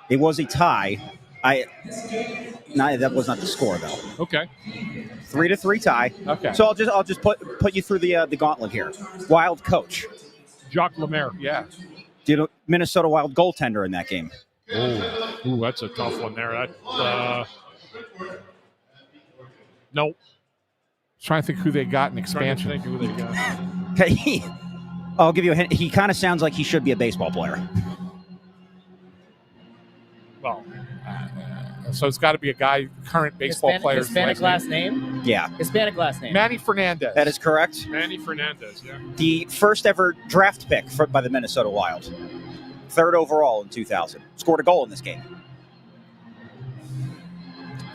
Speaker 4: It was a tie. That was not the score though.
Speaker 5: Okay.
Speaker 4: 3-3 tie.
Speaker 3: Okay.
Speaker 4: So I'll just put you through the gauntlet here. Wild coach.
Speaker 5: Jacques Lemaire.
Speaker 3: Yeah.
Speaker 4: Did a Minnesota Wild goaltender in that game?
Speaker 5: Ooh, that's a tough one there. Nope.
Speaker 3: Trying to think who they got in
Speaker 5: Trying to
Speaker 3: expansion.
Speaker 5: think who they got.
Speaker 4: Okay. I'll give you a hint. He kind of sounds like he should be a baseball player.
Speaker 5: Well,
Speaker 3: So it's got to be a guy, current baseball player.
Speaker 1: Hispanic last name?
Speaker 4: Yeah,
Speaker 1: Hispanic last name.
Speaker 3: Manny Fernandez.
Speaker 4: that is correct.
Speaker 5: Manny Fernandez, yeah.
Speaker 4: The first ever draft pick by the Minnesota Wild. Third overall in 2000. Scored a goal in this game.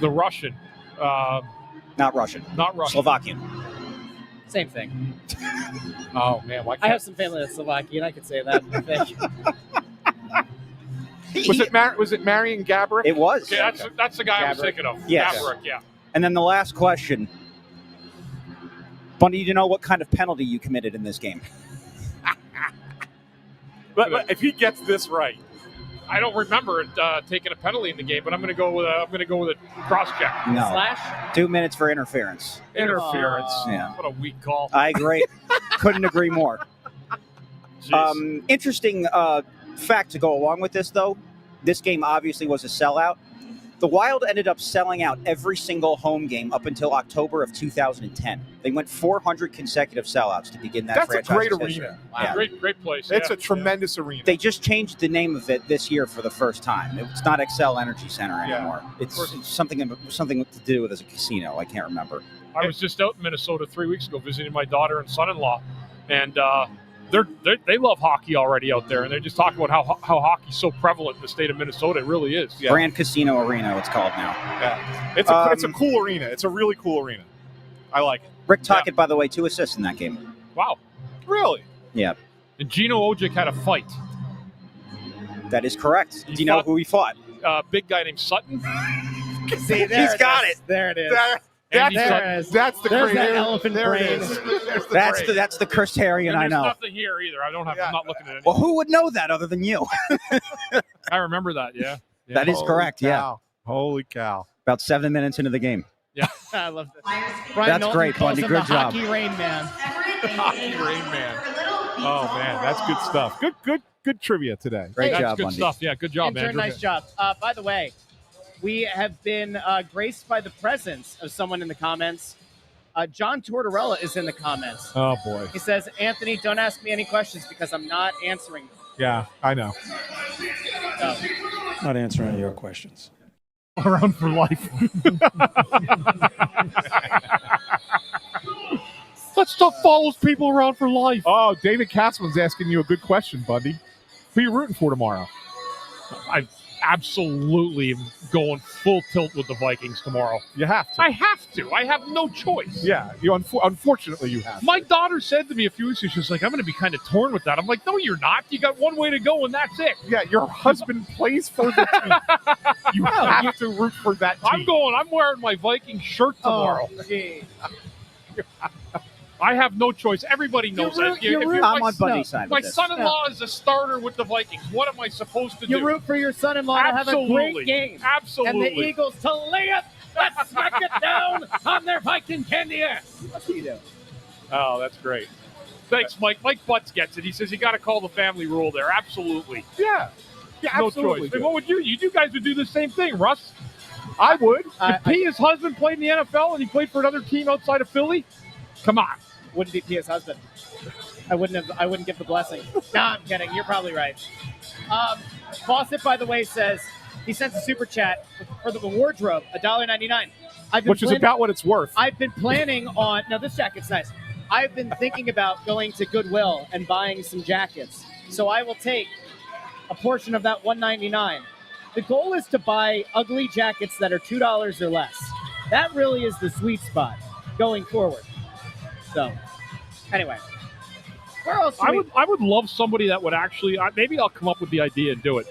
Speaker 5: The Russian.
Speaker 4: Not Russian.
Speaker 5: Not Russian.
Speaker 4: Slovakian.
Speaker 1: Same thing.
Speaker 3: Oh man, why
Speaker 1: I
Speaker 3: can't
Speaker 1: have some family that's Slovakian. I could say that. I think.
Speaker 3: was it Marion Gaborik?
Speaker 4: It was.
Speaker 5: Okay, that's the guy I was
Speaker 1: Gaborik.
Speaker 5: thinking of.
Speaker 4: Yes.
Speaker 5: Gaborik, yeah.
Speaker 4: And then the last question. Bundy, do you know what kind of penalty you committed in this game?
Speaker 3: But if he gets this right,
Speaker 5: I don't remember it taking a penalty in the game, but I'm going to go with a cross check.
Speaker 4: No.
Speaker 1: Slash?
Speaker 4: 2 minutes for interference.
Speaker 5: Interference.
Speaker 4: Yeah.
Speaker 5: What a weak call.
Speaker 4: I agree. Couldn't agree more.
Speaker 5: Jeez.
Speaker 4: Interesting fact to go along with this, though. This game obviously was a sellout. The Wild ended up selling out every single home game up until October of 2010. They went 400 consecutive sellouts to begin that
Speaker 3: that's a
Speaker 4: franchise's
Speaker 3: great
Speaker 4: history.
Speaker 3: arena.
Speaker 4: Yeah.
Speaker 5: Great place.
Speaker 3: It's
Speaker 5: yeah.
Speaker 3: a tremendous arena.
Speaker 4: They just changed the name of it this year for the first time. It's not Excel Energy Center
Speaker 3: Yeah.
Speaker 4: anymore. It's something to do with as a casino. I can't remember.
Speaker 5: I was just out in Minnesota 3 weeks ago visiting my daughter and son-in-law, and they love hockey already out there, and they're just talking about how hockey's so prevalent in the state of Minnesota. It really is.
Speaker 3: Yeah.
Speaker 4: Grand Casino Arena, it's called now.
Speaker 3: Yeah. It's a cool arena. It's a really cool arena. I like it.
Speaker 4: Rick Tocchet, by the way, 2 assists in that game.
Speaker 5: Wow.
Speaker 3: Really?
Speaker 4: Yeah,
Speaker 5: And Gino Ojic had a fight.
Speaker 4: that is correct.
Speaker 5: He
Speaker 4: Do you know
Speaker 5: fought-
Speaker 4: who he fought?
Speaker 5: Big guy named Sutton.
Speaker 1: See, there
Speaker 4: He's got it.
Speaker 1: There it is.
Speaker 5: Andy
Speaker 1: There
Speaker 5: Sutton.
Speaker 1: it is.
Speaker 3: That's the
Speaker 1: There's
Speaker 3: great
Speaker 1: that elephant
Speaker 3: there
Speaker 1: brain.
Speaker 3: It is. There's the
Speaker 4: That's
Speaker 3: brain.
Speaker 4: that's the Chris Therien
Speaker 5: And
Speaker 4: I
Speaker 5: there's
Speaker 4: know.
Speaker 5: nothing here either. I'm not looking at it.
Speaker 4: Well, who would know that other than you?
Speaker 5: I remember that. Yeah. Yeah.
Speaker 4: That is
Speaker 3: Holy
Speaker 4: correct. Yeah,
Speaker 3: cow. Holy cow.
Speaker 4: about 7 minutes into the game.
Speaker 1: I love that.
Speaker 7: Flyers
Speaker 1: Brian
Speaker 4: That's
Speaker 1: Knowlton
Speaker 4: great,
Speaker 1: calls
Speaker 4: Bundy.
Speaker 1: him
Speaker 4: Good
Speaker 1: the
Speaker 4: job.
Speaker 1: Hockey Rain Man.
Speaker 3: Hockey Rain Man. Oh man, that's good stuff. Good trivia today.
Speaker 4: Great
Speaker 5: That's
Speaker 4: job,
Speaker 5: good
Speaker 4: Bundy.
Speaker 5: stuff. Yeah, good job,
Speaker 1: Intern,
Speaker 5: Andrew.
Speaker 1: nice job. By the way, we have been graced by the presence of someone in the comments. John Tortorella is in the comments.
Speaker 3: Oh boy.
Speaker 1: He says, Anthony, don't ask me any questions because I'm not answering them.
Speaker 3: Yeah, I know.
Speaker 1: So,
Speaker 8: Not answering your questions.
Speaker 3: Around for life.
Speaker 5: That stuff follows people around for life.
Speaker 3: Oh, David Katzman's asking you a good question, Bundy. Who are you rooting for tomorrow?
Speaker 5: I absolutely am going full tilt with the Vikings tomorrow.
Speaker 3: You have to.
Speaker 5: I have to. I have no choice.
Speaker 3: Yeah, unfortunately you have.
Speaker 5: My daughter said to me a few weeks ago, she's like, I'm going to be kind of torn with that. I'm like, no, you're not. You got one way to go, and that's it.
Speaker 3: Yeah, your husband plays for the team. You have to root for that team.
Speaker 5: I'm wearing my Viking shirt tomorrow. I have no choice. Everybody knows that.
Speaker 4: I'm on Bundy's side.
Speaker 5: My son-in-law is a starter with the Vikings. What am I supposed to do?
Speaker 1: You root for your son-in-law to have a great game.
Speaker 5: Absolutely.
Speaker 1: And the Eagles to lay it. Let's smack it down on their Viking candy ass. What do you do?
Speaker 5: Oh, that's great. Thanks, Mike. Mike Butts gets it. He says you got to call the family rule there. Absolutely.
Speaker 3: Yeah,
Speaker 5: no
Speaker 3: absolutely.
Speaker 5: choice. And what would you? You guys would do the same thing, Russ.
Speaker 3: I would.
Speaker 5: If his husband played in the NFL and he played for another team outside of Philly, come on.
Speaker 1: Wouldn't be Pia's husband. I wouldn't give the blessing. No, I'm kidding. You're probably right. Fawcett, by the way, says he sends a super chat for the wardrobe, $1.99.
Speaker 3: Which is about what it's worth.
Speaker 1: I've been planning on. Now this jacket's nice. I've been thinking about going to Goodwill and buying some jackets. So I will take a portion of that $1.99. The goal is to buy ugly jackets that are $2 or less. That really is the sweet spot going forward. So, anyway, where else?
Speaker 5: I would love somebody that would actually. Maybe I'll come up with the idea and do it,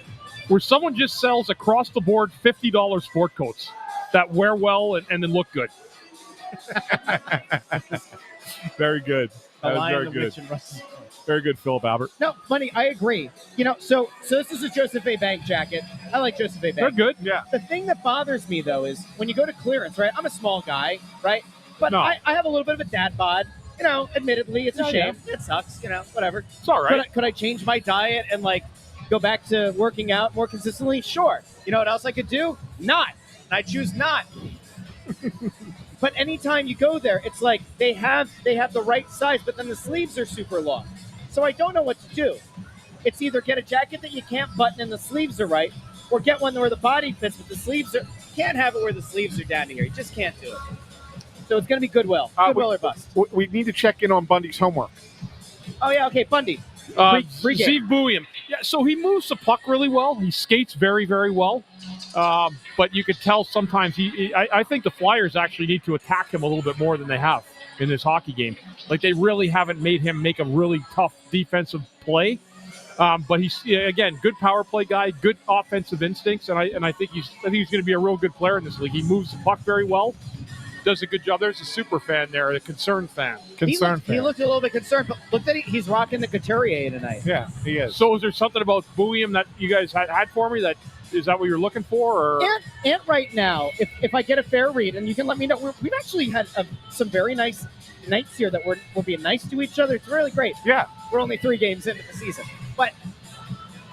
Speaker 5: where someone just sells across the board $50 sport coats that wear well and then look good. Very good. That was very good. Very good, Philip Albert.
Speaker 1: No, funny. I agree. So this is a Joseph A. Bank jacket. I like Joseph A. Bank.
Speaker 5: They're good. Yeah.
Speaker 1: The thing that bothers me though is when you go to clearance, right? I'm a small guy, right? But I have a little bit of a dad bod. Admittedly, it's a shame. Yeah. It sucks. Whatever.
Speaker 5: It's all right.
Speaker 1: Could I change my diet and go back to working out more consistently? Sure. You know what else I could do? Not. And I choose not. But anytime you go there, it's like they have the right size, but then the sleeves are super long. So I don't know what to do. It's either get a jacket that you can't button and the sleeves are right, or get one where the body fits, but the sleeves are. Can't have it where the sleeves are down to here. You just can't do it. So it's going to be Goodwill. Goodwill or bust.
Speaker 3: We need to check in on Bundy's homework.
Speaker 1: Oh, yeah. Okay, Bundy.
Speaker 5: Steve Buiam. Yeah, so he moves the puck really well. He skates very, very well. But you could tell sometimes I think the Flyers actually need to attack him a little bit more than they have in this hockey game. Like they really haven't made him make a really tough defensive play. But he's again good power play guy, good offensive instincts, and I think he's going to be a real good player in this league. He moves the puck very well. Does a good job. There's a super fan there, a concerned fan.
Speaker 1: He looked a little bit concerned, but look that he's rocking the Couturier tonight.
Speaker 3: Yeah, he is.
Speaker 5: So is there something about Buiam that you guys had for me? Is that what you're looking for? Or?
Speaker 1: And right now, if I get a fair read, and you can let me know, we've actually had some very nice nights here that we're being nice to each other. It's really great.
Speaker 3: Yeah.
Speaker 1: We're only 3 games into the season. But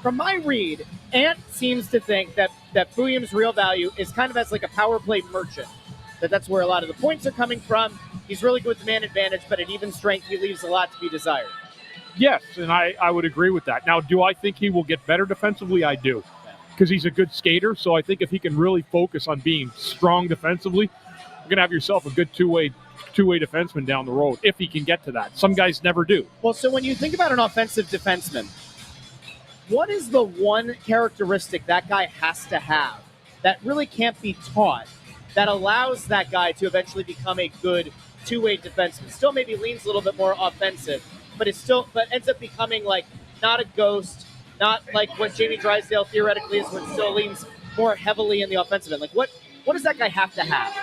Speaker 1: from my read, Ant seems to think that Buiam's real value is kind of as like a power play merchant. That's where a lot of the points are coming from. He's really good with the man advantage, but at even strength, he leaves a lot to be desired.
Speaker 5: Yes, and I would agree with that. Now, do I think he will get better defensively? I do, because he's a good skater. So I think if he can really focus on being strong defensively, you're going to have yourself a good two-way defenseman down the road if he can get to that. Some guys never do.
Speaker 1: Well, so when you think about an offensive defenseman, what is the one characteristic that guy has to have that really can't be taught that allows that guy to eventually become a good two-way defenseman? Still maybe leans a little bit more offensive, but ends up becoming like not a ghost, not like what Jamie Drysdale theoretically is, but still leans more heavily in the offensive end. Like what does that guy have to have?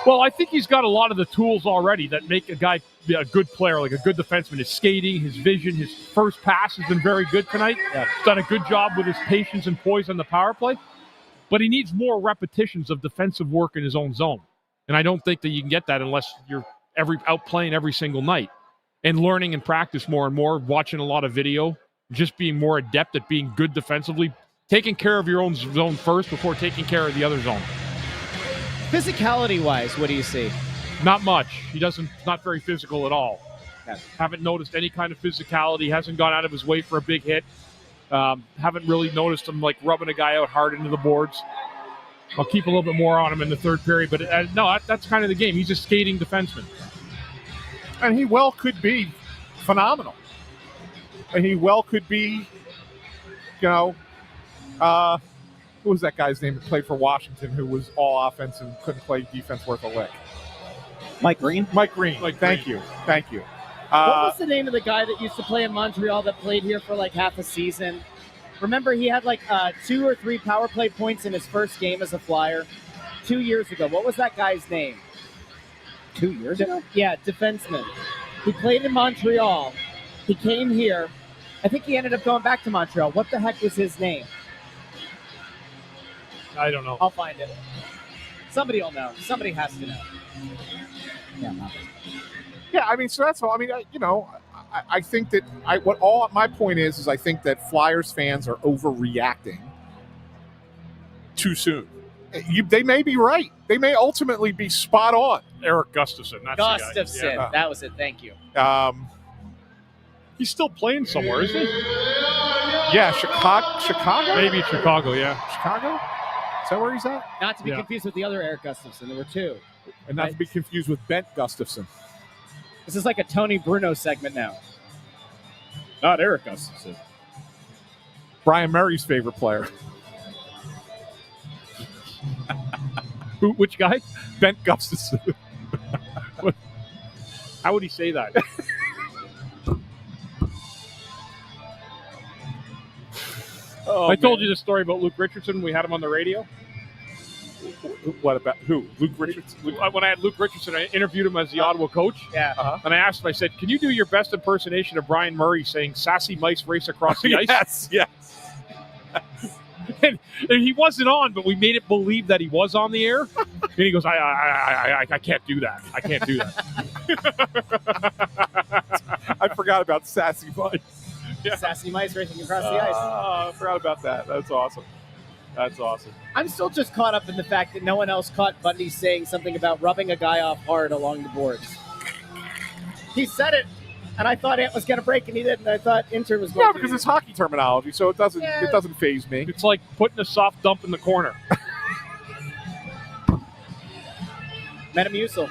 Speaker 5: Well, I think he's got a lot of the tools already that make a guy be a good player, like a good defenseman. His skating, his vision, his first pass has been very good tonight. Yeah. He's done a good job with his patience and poise on the power play. But he needs more repetitions of defensive work in his own zone. And I don't think that you can get that unless you're out playing every single night and learning and practice more and more, watching a lot of video, just being more adept at being good defensively, taking care of your own zone first before taking care of the other zone.
Speaker 1: Physicality-wise, what do you see?
Speaker 5: Not much. Not very physical at all.
Speaker 1: Yeah.
Speaker 5: Haven't noticed any kind of physicality. Hasn't gone out of his way for a big hit. Haven't really noticed him like rubbing a guy out hard into the boards. I'll keep a little bit more on him in the third period, but no, that's kind of the game. He's a skating defenseman.
Speaker 3: And he well could be phenomenal. And he well could be, Who was that guy's name that played for Washington who was all offense and couldn't play defense worth a lick?
Speaker 4: Mike Green.
Speaker 3: Mike Green. Thank you.
Speaker 1: What was the name of the guy that used to play in Montreal that played here for like half a season? Remember, he had like 2 or 3 power play points in his first game as a Flyer 2 years ago. What was that guy's name?
Speaker 4: 2 years ago?
Speaker 1: Yeah, defenseman. He played in Montreal. He came here. I think he ended up going back to Montreal. What the heck was his name?
Speaker 5: I don't know.
Speaker 1: I'll find it. Somebody will know. Somebody has to know.
Speaker 3: Yeah, I mean, so that's all. I mean, I think that my point is I think that Flyers fans are overreacting too soon. They may be right. They may ultimately be spot on.
Speaker 5: Eric Gustafson. That's the guy.
Speaker 1: Gustafson.
Speaker 5: Yeah.
Speaker 1: That was it. Thank you.
Speaker 5: He's still playing somewhere, isn't he?
Speaker 3: Yeah, Chicago?
Speaker 5: Maybe Chicago, yeah.
Speaker 3: Chicago? Is that where he's at?
Speaker 1: Not to be confused with the other Eric Gustafson. There were 2.
Speaker 3: And not to be confused with Bent Gustafson.
Speaker 1: This is like a Tony Bruno segment now. Not Eric Gustafson.
Speaker 3: Brian Murray's favorite player.
Speaker 5: Which guy?
Speaker 3: Bent Gustafson.
Speaker 5: How would he say that? I told you the story about Luke Richardson. We had him on the radio.
Speaker 3: What about who? Luke Richardson?
Speaker 5: When I had Luke Richardson, I interviewed him as the Ottawa coach.
Speaker 1: Yeah.
Speaker 5: And I asked him, I said, can you do your best impersonation of Brian Murray saying sassy mice race across the ice?
Speaker 3: Yes.
Speaker 5: And he wasn't on, but we made it believe that he was on the air. And he goes, I can't do that. I can't do that.
Speaker 3: I forgot about sassy mice.
Speaker 1: Yeah. Sassy mice racing across the ice.
Speaker 3: I forgot about that. That's awesome.
Speaker 1: I'm still just caught up in the fact that no one else caught Bundy saying something about rubbing a guy off hard along the boards. He said it, and I thought Ant was going to break, and he didn't. I thought Inter was going to.
Speaker 3: Yeah, because it's hockey terminology, so it doesn't faze me.
Speaker 5: It's like putting a soft dump in the corner.
Speaker 1: Metamucil.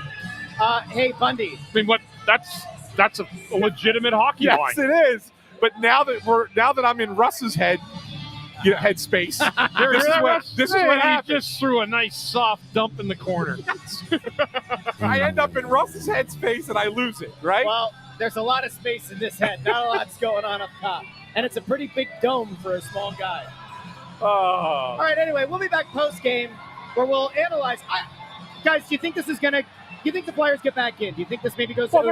Speaker 1: Hey, Bundy.
Speaker 5: I mean, that's a legitimate hockey line.
Speaker 3: Yes, it is. But now that I'm in Russ's headspace, this is what happens.
Speaker 5: He just threw a nice soft dump in the corner.
Speaker 3: I end up in Russ's headspace and I lose it, right?
Speaker 1: Well, there's a lot of space in this head. Not a lot's going on up top. And it's a pretty big dome for a small guy. All right, anyway, we'll be back post-game where we'll analyze. Guys, do you think this is going to – do you think the Flyers get back in? Do you think this maybe goes to OT?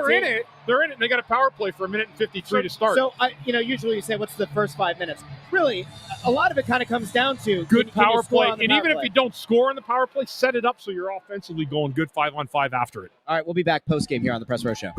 Speaker 5: They're in it. They got a power play for 1:53 to start.
Speaker 1: So, usually you say, what's the first 5 minutes? Really, a lot of it kind of comes down to
Speaker 5: good power play.
Speaker 1: And
Speaker 5: even if you don't score on the power play, set it up so you're offensively going good 5-on-5 after it.
Speaker 1: All right, we'll be back post-game here on the Press Row Show.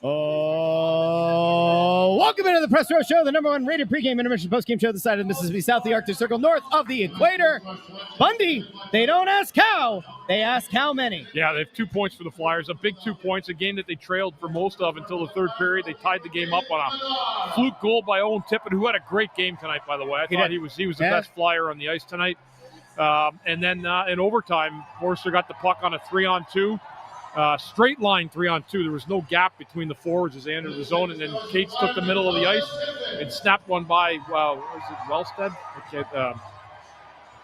Speaker 1: Welcome into the Press Row Show, the number one rated pregame, intermission, postgame show this side of the Mississippi, south of the Arctic Circle, north of the equator. Bundy, they don't ask how, they ask how many.
Speaker 5: Yeah, they have 2 points for the Flyers, a big 2 points, a game that they trailed for most of until the third period. They tied the game up on a fluke goal by Owen Tippett, who had a great game tonight, by the way. I thought he was the best Flyer on the ice tonight. And then in overtime, Forster got the puck on a 3-on-2. Straight line 3-on-2. There was no gap between the forwards as they entered the zone, and then Cates took the middle of the ice and snapped one by, was it Wellstead?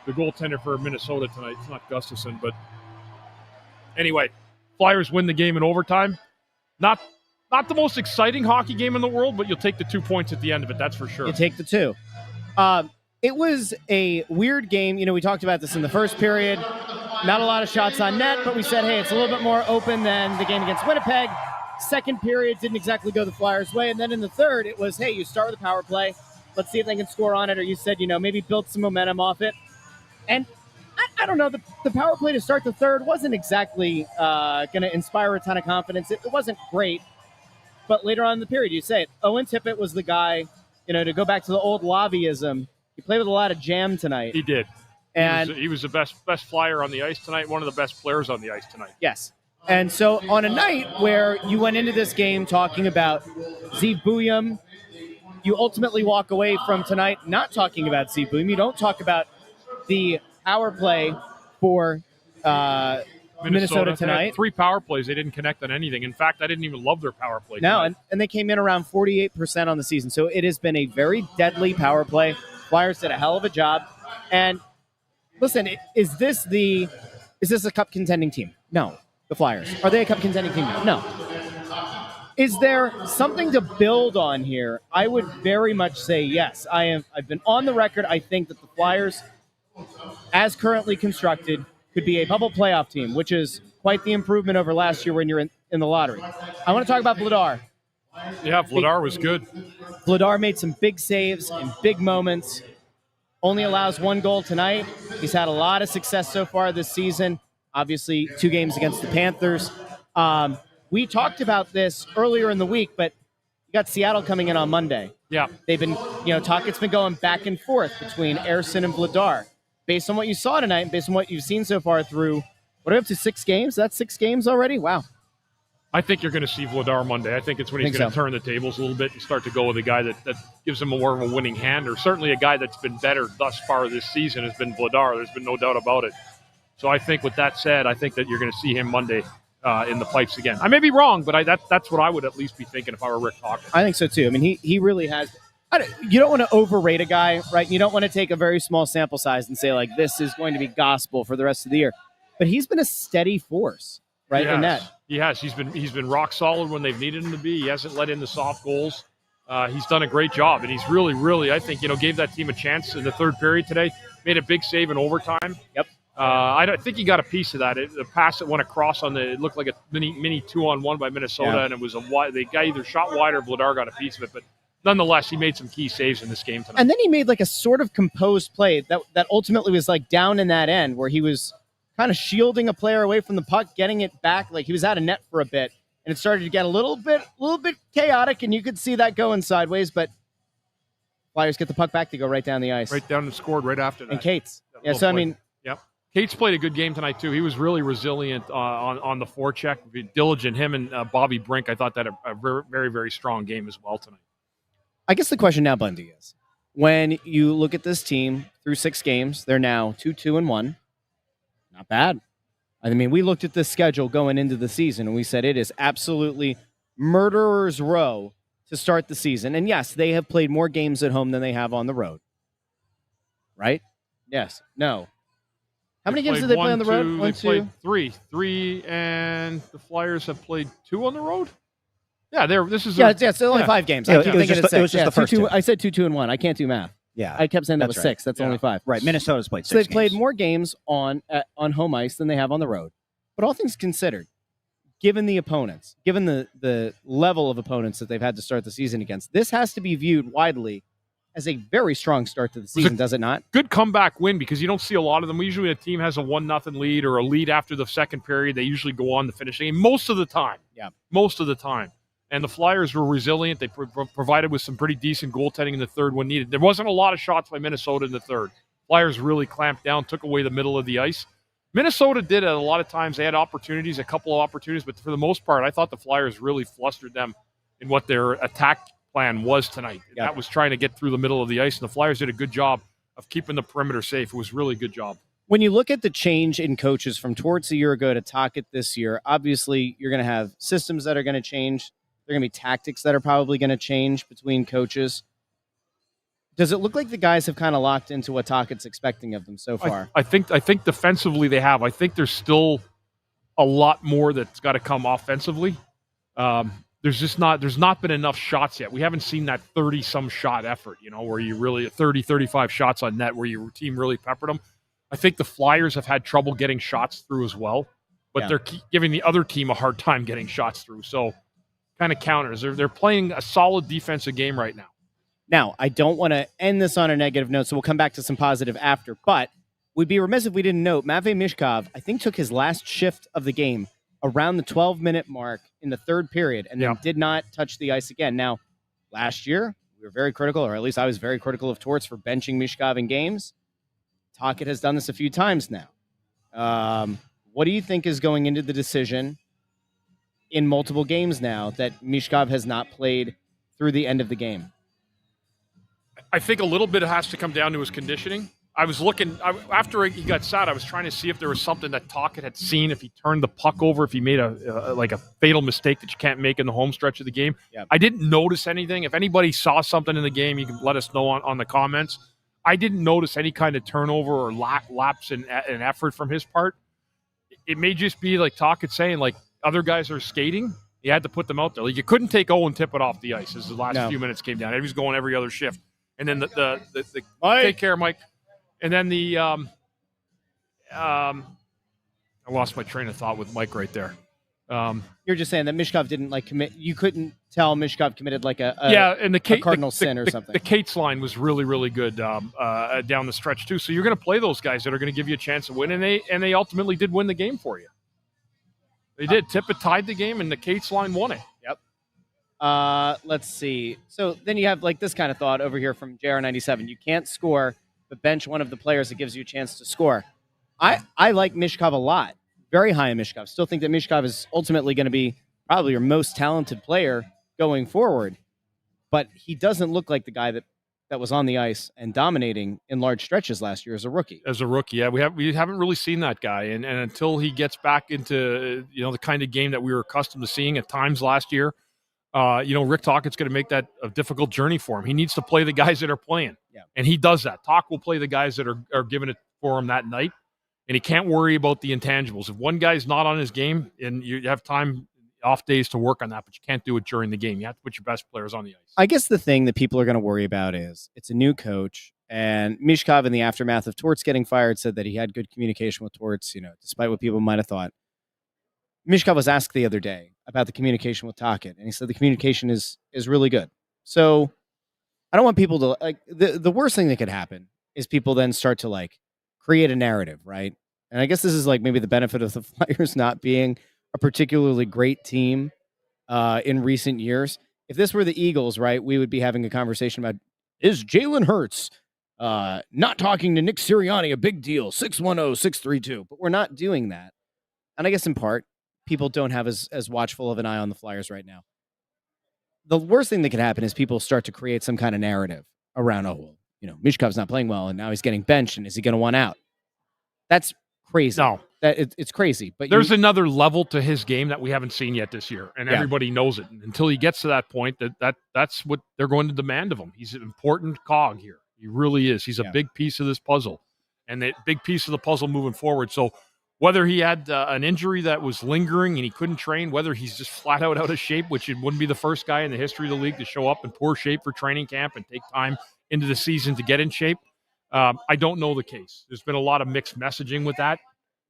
Speaker 5: The goaltender for Minnesota tonight. It's not Gustafson, but anyway, Flyers win the game in overtime. Not the most exciting hockey game in the world, but you'll take the 2 points at the end of it, that's for sure.
Speaker 1: You take the 2. It was a weird game. We talked about this in the first period. Not a lot of shots on net, but we said, hey, it's a little bit more open than the game against Winnipeg. Second period didn't exactly go the Flyers' way. And then in the third, it was, hey, you start with a power play. Let's see if they can score on it. Or you said, maybe build some momentum off it. And I don't know, the power play to start the third wasn't exactly going to inspire a ton of confidence. It wasn't great. But later on in the period, you say it. Owen Tippett was the guy, to go back to the old Laviism. He played with a lot of jam tonight.
Speaker 5: He did.
Speaker 1: And
Speaker 5: he was the best Flyer on the ice tonight, one of the best players on the ice tonight.
Speaker 1: Yes. And so on a night where you went into this game talking about Zeev Buium, you ultimately walk away from tonight not talking about Zeev Buium. You don't talk about the power play for Minnesota tonight.
Speaker 5: 3 power plays. They didn't connect on anything. In fact, I didn't even love their power play.
Speaker 1: No, and they came in around 48% on the season. So it has been a very deadly power play. Flyers did a hell of a job. And listen, is this a cup contending team? No. The Flyers. Are they a cup contending team? No. Is there something to build on here? I would very much say yes. I've been on the record. I think that the Flyers, as currently constructed, could be a bubble playoff team, which is quite the improvement over last year when you're in the lottery. I want to talk about Vladar.
Speaker 5: Yeah, Vladar was good.
Speaker 1: Vladar made some big saves in big moments. Only allows 1 goal tonight. He's had a lot of success so far this season. Obviously, 2 games against the Panthers. We talked about this earlier in the week, but you got Seattle coming in on Monday.
Speaker 5: Yeah.
Speaker 1: They've been, Tocchet's been going back and forth between Ersson and Vladar. Based on what you saw tonight, and based on what you've seen so far through, what are we up to, 6 games? That's 6 games already? Wow.
Speaker 5: I think you're going to see Vladar Monday. I think it's when he's going to turn the tables a little bit and start to go with a guy that gives him more of a winning hand, or certainly a guy that's been better thus far this season has been Vladar. There's been no doubt about it. So I think with that said, I think that you're going to see him Monday in the pipes again. I may be wrong, but that's what I would at least be thinking if I were Rick Tocchet.
Speaker 1: I think so too. I mean, he really has. You don't want to overrate a guy, right? You don't want to take a very small sample size and say, like, this is going to be gospel for the rest of the year. But he's been a steady force, right, in that.
Speaker 5: He has. He's been rock solid when they've needed him to be. He hasn't let in the soft goals. He's done a great job, and he's really, really, I think, gave that team a chance in the third period today. Made a big save in overtime.
Speaker 1: Yep.
Speaker 5: I think he got a piece of that. The pass that went across it looked like a mini 2-on-1 by Minnesota, and it was the guy either shot wide or Vladar got a piece of it. But nonetheless, he made some key saves in this game tonight.
Speaker 1: And then he made like a sort of composed play that ultimately was like down in that end where he was kind of shielding a player away from the puck, getting it back. Like he was out of net for a bit, and it started to get a little bit chaotic, and you could see that going sideways. But Flyers get the puck back to go right down the ice,
Speaker 3: Right down and scored right after that.
Speaker 1: and Cates.
Speaker 5: That
Speaker 1: Yeah,
Speaker 5: little
Speaker 1: so I
Speaker 5: play.
Speaker 1: mean,
Speaker 5: Yep. Cates played a good game tonight too. He was really resilient on the forecheck. Diligent. Him and Bobby Brink, I thought that a very, very, very strong game as well tonight.
Speaker 1: I guess the question now, Bundy, is when you look at this team through 6 games, they're now 2-2-1. Not bad. I mean, we looked at this schedule going into the season, and we said it is absolutely murderer's row to start the season. And yes, they have played more games at home than they have on the road. Right? Yes. No. How many games did they play on the road?
Speaker 5: They played 3. 3, and the Flyers have played 2 on the road? Yeah,
Speaker 1: it's only 5 games. I keep thinking it's 6.
Speaker 4: It was just the first 2.
Speaker 1: I said 2-2-1. I can't do math.
Speaker 4: Yeah,
Speaker 1: I kept saying that was
Speaker 4: right.
Speaker 1: 6. That's only 5.
Speaker 4: Right. Minnesota's played 6
Speaker 1: So they've
Speaker 4: games.
Speaker 1: played more games on home ice than they have on the road. But all things considered, given the opponents, given the level of opponents that they've had to start the season against, this has to be viewed widely as a very strong start to the season, does it not?
Speaker 5: Good comeback win because you don't see a lot of them. Usually a team has a 1-0 lead or a lead after the second period. They usually go on to finish the game most of the time.
Speaker 1: Yeah.
Speaker 5: Most of the time. And the Flyers were resilient. They provided with some pretty decent goaltending in the third when needed. There wasn't a lot of shots by Minnesota in the third. Flyers really clamped down, took away the middle of the ice. Minnesota did it a lot of times. They had opportunities, a couple of opportunities, but for the most part, I thought the Flyers really flustered them in what their attack plan was tonight.
Speaker 1: Yep.
Speaker 5: That was trying to get through the middle of the ice, and the Flyers did a good job of keeping the perimeter safe. It was a really good job.
Speaker 1: When you look at the change in coaches from Torts a year ago to Tocchet this year, obviously you're going to have systems that are going to change. There are going to be tactics that are probably going to change between coaches. Does it look like the guys have kind of locked into what Tocchet's expecting of them so far?
Speaker 5: I think defensively they have. I think there's still a lot more that's got to come offensively. There's not been enough shots yet. We haven't seen that 30-some shot effort, where you really 30, 35 shots on net where your team really peppered them. I think the Flyers have had trouble getting shots through as well, but they're giving the other team a hard time getting shots through. So kind of counters. They're playing a solid defensive game right now.
Speaker 1: Now, I don't want to end this on a negative note, so we'll come back to some positive after, but we'd be remiss if we didn't note Matvei Michkov, I think, took his last shift of the game around the 12-minute mark in the third period and then did not touch the ice again. Now, last year, we were very critical, or at least I was very critical of Torts for benching Michkov in games. Tocchet has done this a few times now. What do you think is going into the decision in multiple games now that Michkov has not played through the end of the game?
Speaker 5: I think a little bit has to come down to his conditioning. I was looking after he got sad. I was trying to see if there was something that Tocchet had seen. If he turned the puck over, if he made a fatal mistake that you can't make in the home stretch of the game. Yep. I didn't notice anything. If anybody saw something in the game, you can let us know on the comments. I didn't notice any kind of turnover or lapse in effort from his part. It may just be like Tocchet saying, like, other guys are skating. You had to put them out there. Like, you couldn't take Owen Tippett off the ice as the last few minutes came down. He was going every other shift. And then the take care, Mike. And then I lost my train of thought with Mike right there.
Speaker 1: You're just saying that Michkov didn't commit. You couldn't tell Michkov committed
Speaker 5: and
Speaker 1: a cardinal sin or something.
Speaker 5: The Cates line was really, really good down the stretch too. So you're going to play those guys that are going to give you a chance to win, and they ultimately did win the game for you. They did. Tippett tied the game, and the Cates line won it.
Speaker 1: Yep. Let's see. So then you have this kind of thought over here from JR97. You can't score, but bench one of the players that gives you a chance to score. I like Michkov a lot. Very high in Michkov. Still think that Michkov is ultimately going to be probably your most talented player going forward. But he doesn't look like the guy that was on the ice and dominating in large stretches last year as a rookie.
Speaker 5: Yeah. We haven't really seen that guy. And until he gets back into, the kind of game that we were accustomed to seeing at times last year, Rick Tocchet's going to make that a difficult journey for him. He needs to play the guys that are playing. Yeah. And he does that. Tocchet will play the guys that are giving it for him that night. And he can't worry about the intangibles. If one guy's not on his game, and you have time off days to work on that, but you can't do it during the game. You have to put your best players on the ice.
Speaker 1: I guess the thing that people are going to worry about is it's a new coach, and Michkov in the aftermath of Torts getting fired said that he had good communication with Torts, despite what people might have thought. Michkov was asked the other day about the communication with Tocchet, and he said the communication is really good. So I don't want people to the worst thing that could happen is people then start to create a narrative, right? And I guess this is maybe the benefit of the Flyers not being a particularly great team in recent years. If this were the Eagles, right, we would be having a conversation about, is Jalen Hurts not talking to Nick Sirianni a big deal? 610-632. But we're not doing that. And I guess in part, people don't have as watchful of an eye on the Flyers right now. The worst thing that could happen is people start to create some kind of narrative around, Michkov's not playing well, and now he's getting benched, and is he going to want out? That's crazy.
Speaker 5: No.
Speaker 1: It's crazy. But
Speaker 5: there's another level to his game that we haven't seen yet this year, and everybody knows it. And until he gets to that point, that's what they're going to demand of him. He's an important cog here. He really is. He's a big piece of this puzzle, and a big piece of the puzzle moving forward. So whether he had an injury that was lingering and he couldn't train, whether he's just flat out of shape, which it wouldn't be the first guy in the history of the league to show up in poor shape for training camp and take time into the season to get in shape. I don't know the case. There's been a lot of mixed messaging with that.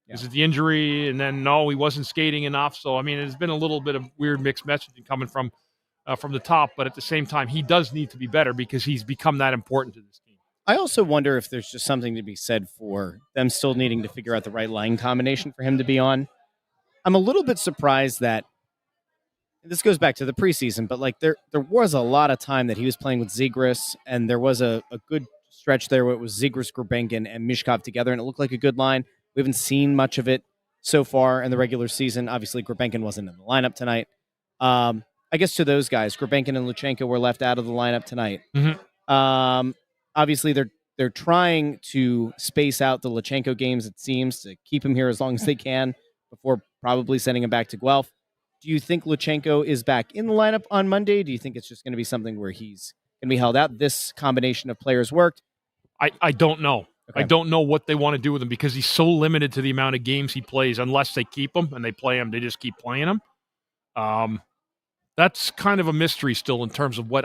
Speaker 5: Yeah. Is it the injury? And then, no, he wasn't skating enough. So, there's been a little bit of weird mixed messaging coming from the top. But at the same time, he does need to be better because he's become that important to this team.
Speaker 1: I also wonder if there's just something to be said for them still needing to figure out the right line combination for him to be on. I'm a little bit surprised that this goes back to the preseason, but like there was a lot of time that he was playing with Zegras, and there was a good stretch there where it was Zegras, Gurbenkin, and Mishkov together, and it looked like a good line. We haven't seen much of it so far in the regular season. Obviously, Gurbenkin wasn't in the lineup tonight. I guess to those guys, Gurbenkin and Luchenko were left out of the lineup tonight. Obviously, they're trying to space out the Luchenko games, it seems, to keep him here as long as they can before probably sending him back to Guelph. Do you think Luchenko is back in the lineup on Monday? Do you think it's just going to be something where he's going to be held out? This combination of players worked.
Speaker 5: I don't know.
Speaker 1: Okay.
Speaker 5: I don't know what they want to do with him because he's so limited to the amount of games he plays. Unless they keep him and they play him, they just keep playing him. That's kind of a mystery still in terms of what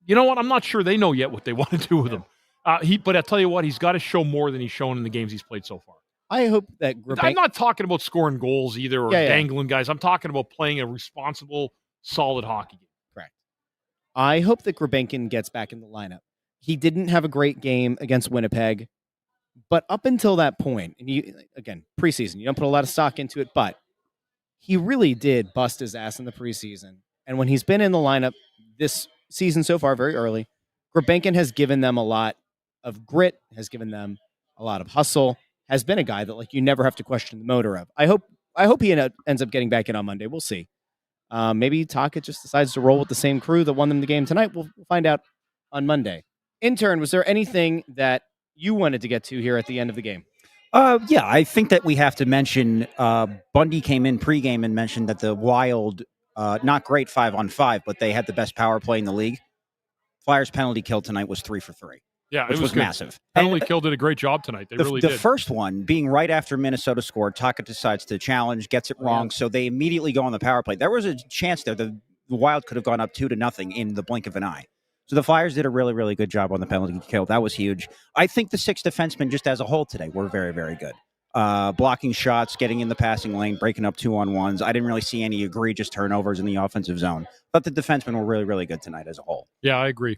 Speaker 5: you know what? I'm not sure they know yet what they want to do with him. But I'll tell you what, he's got to show more than he's shown in the games he's played so far.
Speaker 1: I hope that
Speaker 5: I'm not talking about scoring goals either or dangling guys. I'm talking about playing a responsible, solid hockey game.
Speaker 1: Correct. I hope that Gurbenkin gets back in the lineup. He didn't have a great game against Winnipeg, but up until that point, and again, preseason, you don't put a lot of stock into it, but he really did bust his ass in the preseason. And when he's been in the lineup this season so far, very early, Gurbenkin has given them a lot of grit, has given them a lot of hustle, has been a guy that like you never have to question the motor of. I hope he ends up getting back in on Monday. We'll see. Maybe Taka just decides to roll with the same crew that won them the game tonight. We'll find out on Monday. Intern, was there anything that you wanted to get to here at the end of the game?
Speaker 4: Yeah, I think that we have to mention Bundy came in pregame and mentioned that the Wild, not great 5-on-5, but they had the best power play in the league. Flyers penalty kill tonight was 3 for 3.
Speaker 5: Yeah,
Speaker 4: which was massive.
Speaker 5: Penalty kill did a great job tonight. They really did.
Speaker 4: The first one being right after Minnesota scored, Taka decides to challenge, gets it wrong, so they immediately go on the power play. There was a chance there the Wild could have gone up 2-0 in the blink of an eye. So the Flyers did a really, really good job on the penalty kill. That was huge. I think the 6 defensemen just as a whole today were very, very good. Blocking shots, getting in the passing lane, breaking up 2-on-1s. I didn't really see any egregious turnovers in the offensive zone. But the defensemen were really, really good tonight as a whole.
Speaker 5: Yeah, I agree.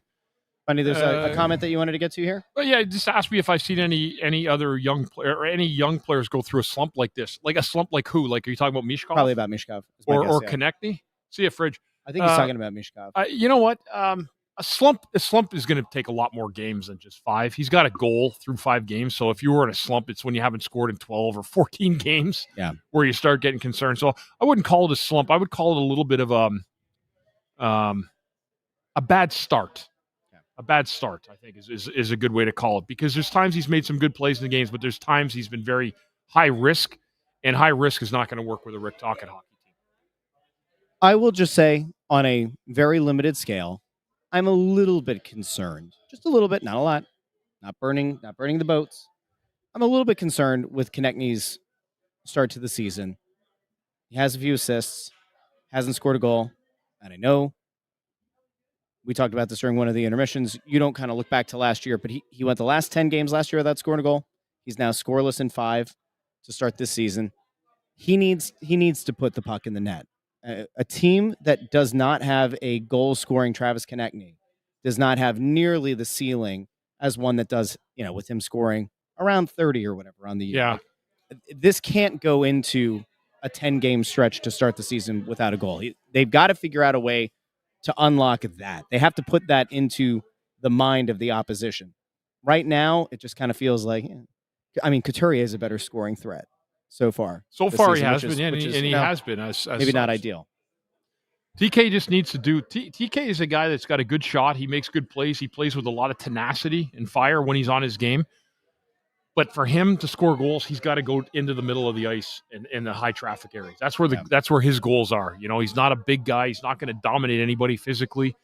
Speaker 1: Bundy, there's a comment that you wanted to get to here?
Speaker 5: Well, yeah, just ask me if I've seen any other young player or any young players go through a slump like this. Like a slump like who? Like, are you talking about Mishkov?
Speaker 1: Probably about Mishkov.
Speaker 5: Or Konechny? See a fridge.
Speaker 1: I think he's talking about Mishkov.
Speaker 5: You know what? A slump is going to take a lot more games than just 5. He's got a goal through 5 games. So if you were in a slump, it's when you haven't scored in 12 or 14 games where you start getting concerned. So I wouldn't call it a slump. I would call it a little bit of a bad start. A bad start, I think, is a good way to call it, because there's times he's made some good plays in the games, but there's times he's been very high risk, and high risk is not going to work with a Rick Tocchet hockey team.
Speaker 1: I will just say, on a very limited scale, I'm a little bit concerned. Just a little bit, not a lot. Not burning the boats. I'm a little bit concerned with Konechny's start to the season. He has a few assists, hasn't scored a goal, and I know we talked about this during one of the intermissions. You don't kind of look back to last year, but he went the last 10 games last year without scoring a goal. He's now scoreless in 5 to start this season. He needs to put the puck in the net. A team that does not have a goal-scoring Travis Konechny does not have nearly the ceiling as one that does, with him scoring around 30 or whatever on the year.
Speaker 5: Yeah.
Speaker 1: This can't go into a 10-game stretch to start the season without a goal. They've got to figure out a way to unlock that. They have to put that into the mind of the opposition. Right now, it just kind of feels like, Couturier is a better scoring threat so far.
Speaker 5: So far, he has been, and he has been. As
Speaker 1: maybe not ideal.
Speaker 5: TK just needs to do. TK is a guy that's got a good shot. He makes good plays. He plays with a lot of tenacity and fire when he's on his game. But for him to score goals, he's got to go into the middle of the ice in the high traffic areas. That's where his goals are. He's not a big guy. He's not going to dominate anybody physically,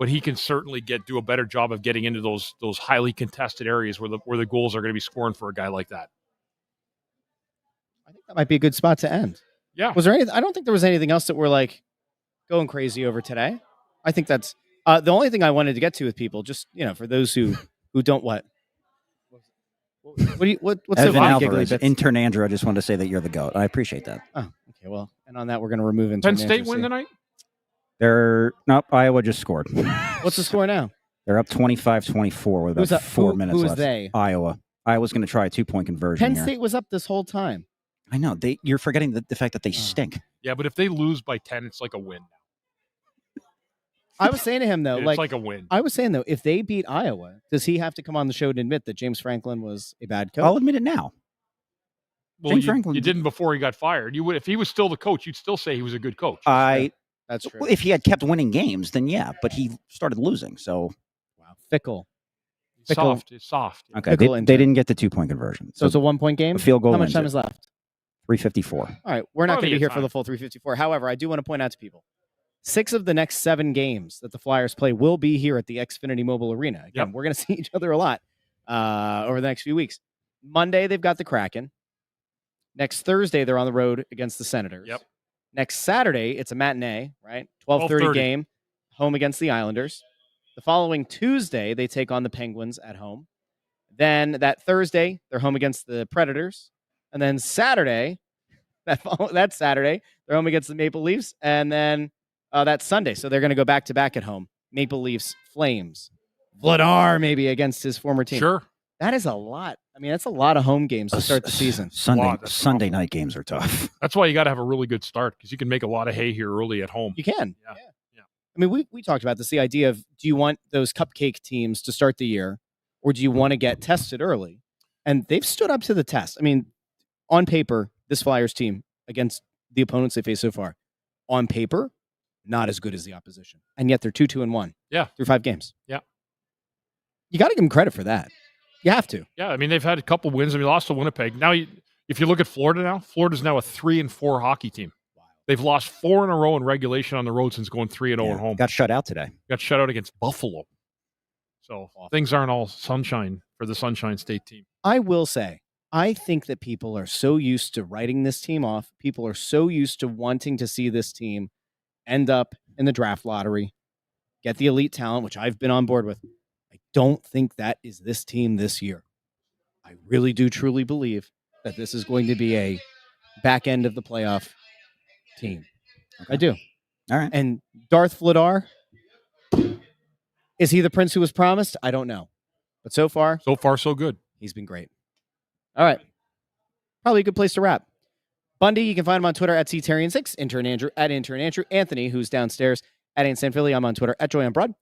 Speaker 5: but he can certainly do a better job of getting into those highly contested areas where the goals are going to be scoring for a guy like that.
Speaker 1: I think that might be a good spot to end.
Speaker 5: Yeah.
Speaker 1: Was there anything? I don't think there was anything else that we're like going crazy over today. I think that's the only thing I wanted to get to with people. Just for those who don't what. What's
Speaker 4: Evan
Speaker 1: so
Speaker 4: Alvarez, intern Andrew, I just wanted to say that you're the GOAT. I appreciate that.
Speaker 1: Oh, okay. Well, and on that, we're going to remove intern
Speaker 5: Penn State win tonight?
Speaker 4: Iowa just scored.
Speaker 1: What's the score now?
Speaker 4: They're up 25-24 with about 4 minutes left.
Speaker 1: Who was they?
Speaker 4: Iowa. Iowa's going to try a 2-point conversion
Speaker 1: Penn
Speaker 4: here.
Speaker 1: State was up this whole time.
Speaker 4: I know. You're forgetting the fact that they stink.
Speaker 5: Yeah, but if they lose by 10, it's like a win.
Speaker 1: I was saying to him though,
Speaker 5: It's like a win.
Speaker 1: I was saying though, if they beat Iowa, does he have to come on the show to admit that James Franklin was a bad coach?
Speaker 4: I'll admit it now.
Speaker 5: Well, you didn't before he got fired. You would, if he was still the coach, you'd still say he was a good coach.
Speaker 1: That's true.
Speaker 4: If he had kept winning games, then yeah, but he started losing. So
Speaker 1: wow, fickle.
Speaker 5: Soft. It's soft.
Speaker 4: Okay, they didn't get the 2-point conversion.
Speaker 1: So it's a 1-point game.
Speaker 4: A field goal.
Speaker 1: How much time is left?
Speaker 4: 3:54.
Speaker 1: All right, we're not going to be here for the full 3:54. However, I do want to point out to people, 6 of the next 7 games that the Flyers play will be here at the Xfinity Mobile Arena. Again, we're going to see each other a lot over the next few weeks. Monday, they've got the Kraken. Next Thursday, they're on the road against the Senators.
Speaker 5: Yep.
Speaker 1: Next Saturday, it's a matinee, right? 12:30 game, home against the Islanders. The following Tuesday, they take on the Penguins at home. Then that Thursday, they're home against the Predators. And then Saturday, that Saturday, they're home against the Maple Leafs. And then that's Sunday. So they're going to go back-to-back at home. Maple Leafs, Flames. Vladar maybe against his former team.
Speaker 5: Sure.
Speaker 1: That is a lot. I mean, that's a lot of home games to start the season.
Speaker 4: Sunday night games are tough.
Speaker 5: That's why you got to have a really good start because you can make a lot of hay here early at home.
Speaker 1: You can.
Speaker 5: Yeah.
Speaker 1: I mean, we talked about this, the idea of, do you want those cupcake teams to start the year, or do you want to get tested early? And they've stood up to the test. I mean, on paper, this Flyers team, against the opponents they face so far, on paper, not as good as the opposition. And yet they're 2-2-1 through 5 games.
Speaker 5: Yeah.
Speaker 1: You got to give them credit for that. You have to.
Speaker 5: Yeah, I mean, they've had a couple wins. I mean, lost to Winnipeg. Now, if you look at Florida now, Florida's now a 3-4 hockey team. They've lost 4 in a row in regulation on the road since going 3-0 at home.
Speaker 4: Got shut out today.
Speaker 5: Got shut out against Buffalo. So things aren't all sunshine for the Sunshine State team.
Speaker 1: I will say, I think that people are so used to writing this team off. People are so used to wanting to see this team end up in the draft lottery, get the elite talent, which I've been on board with. I don't think that is this team this year. I really do truly believe that this is going to be a back end of the playoff team. Okay. I do.
Speaker 4: All right.
Speaker 1: And Darth Vladar, is he the prince who was promised? I don't know. But so far,
Speaker 5: so good.
Speaker 1: He's been great. All right. Probably a good place to wrap. Bundy, you can find him on Twitter at Therien6, intern Andrew at intern Andrew, Anthony, who's downstairs at SanFilippo. I'm on Twitter at JoyOnBroad.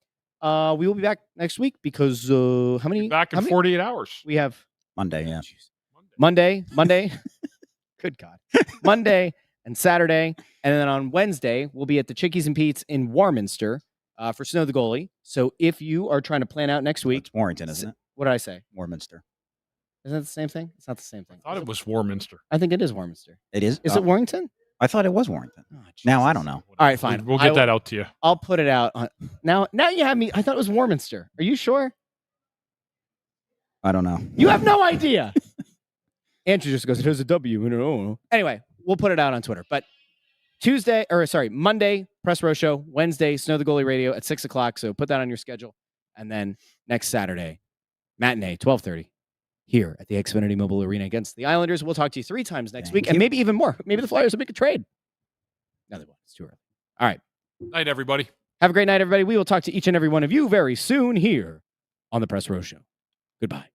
Speaker 1: We will be back next week because how many?
Speaker 5: Back in 48 hours.
Speaker 1: We have
Speaker 4: Monday, yeah.
Speaker 1: Monday. Good God. Monday and Saturday. And then on Wednesday, we'll be at the Chickies and Pete's in Warminster for Snow the Goalie. So if you are trying to plan out next week.
Speaker 4: It's Warrington, isn't it?
Speaker 1: What did I say?
Speaker 4: Warminster.
Speaker 1: Isn't that the same thing? It's not the same thing.
Speaker 5: I thought it was Warminster.
Speaker 1: I think it is Warminster.
Speaker 4: It is?
Speaker 1: Is it Warrington?
Speaker 4: I thought it was Warrington. Oh, now I don't know.
Speaker 1: All right, fine.
Speaker 5: We'll get that out to you.
Speaker 1: I'll put it out. Now you have me. I thought it was Warminster. Are you sure?
Speaker 4: I don't know.
Speaker 1: You have no idea. Andrew just goes, it has a W. Anyway, we'll put it out on Twitter. But Monday, Press Row Show. Wednesday, Snow the Goalie Radio at 6 o'clock. So put that on your schedule. And then next Saturday, matinee, 12:30. Here at the Xfinity Mobile Arena against the Islanders. We'll talk to you 3 times next week, and maybe even more. Maybe the Flyers will make a trade. No, they won't. It's too early. All right.
Speaker 5: Night, everybody.
Speaker 1: Have a great night, everybody. We will talk to each and every one of you very soon here on the Press Row Show. Goodbye.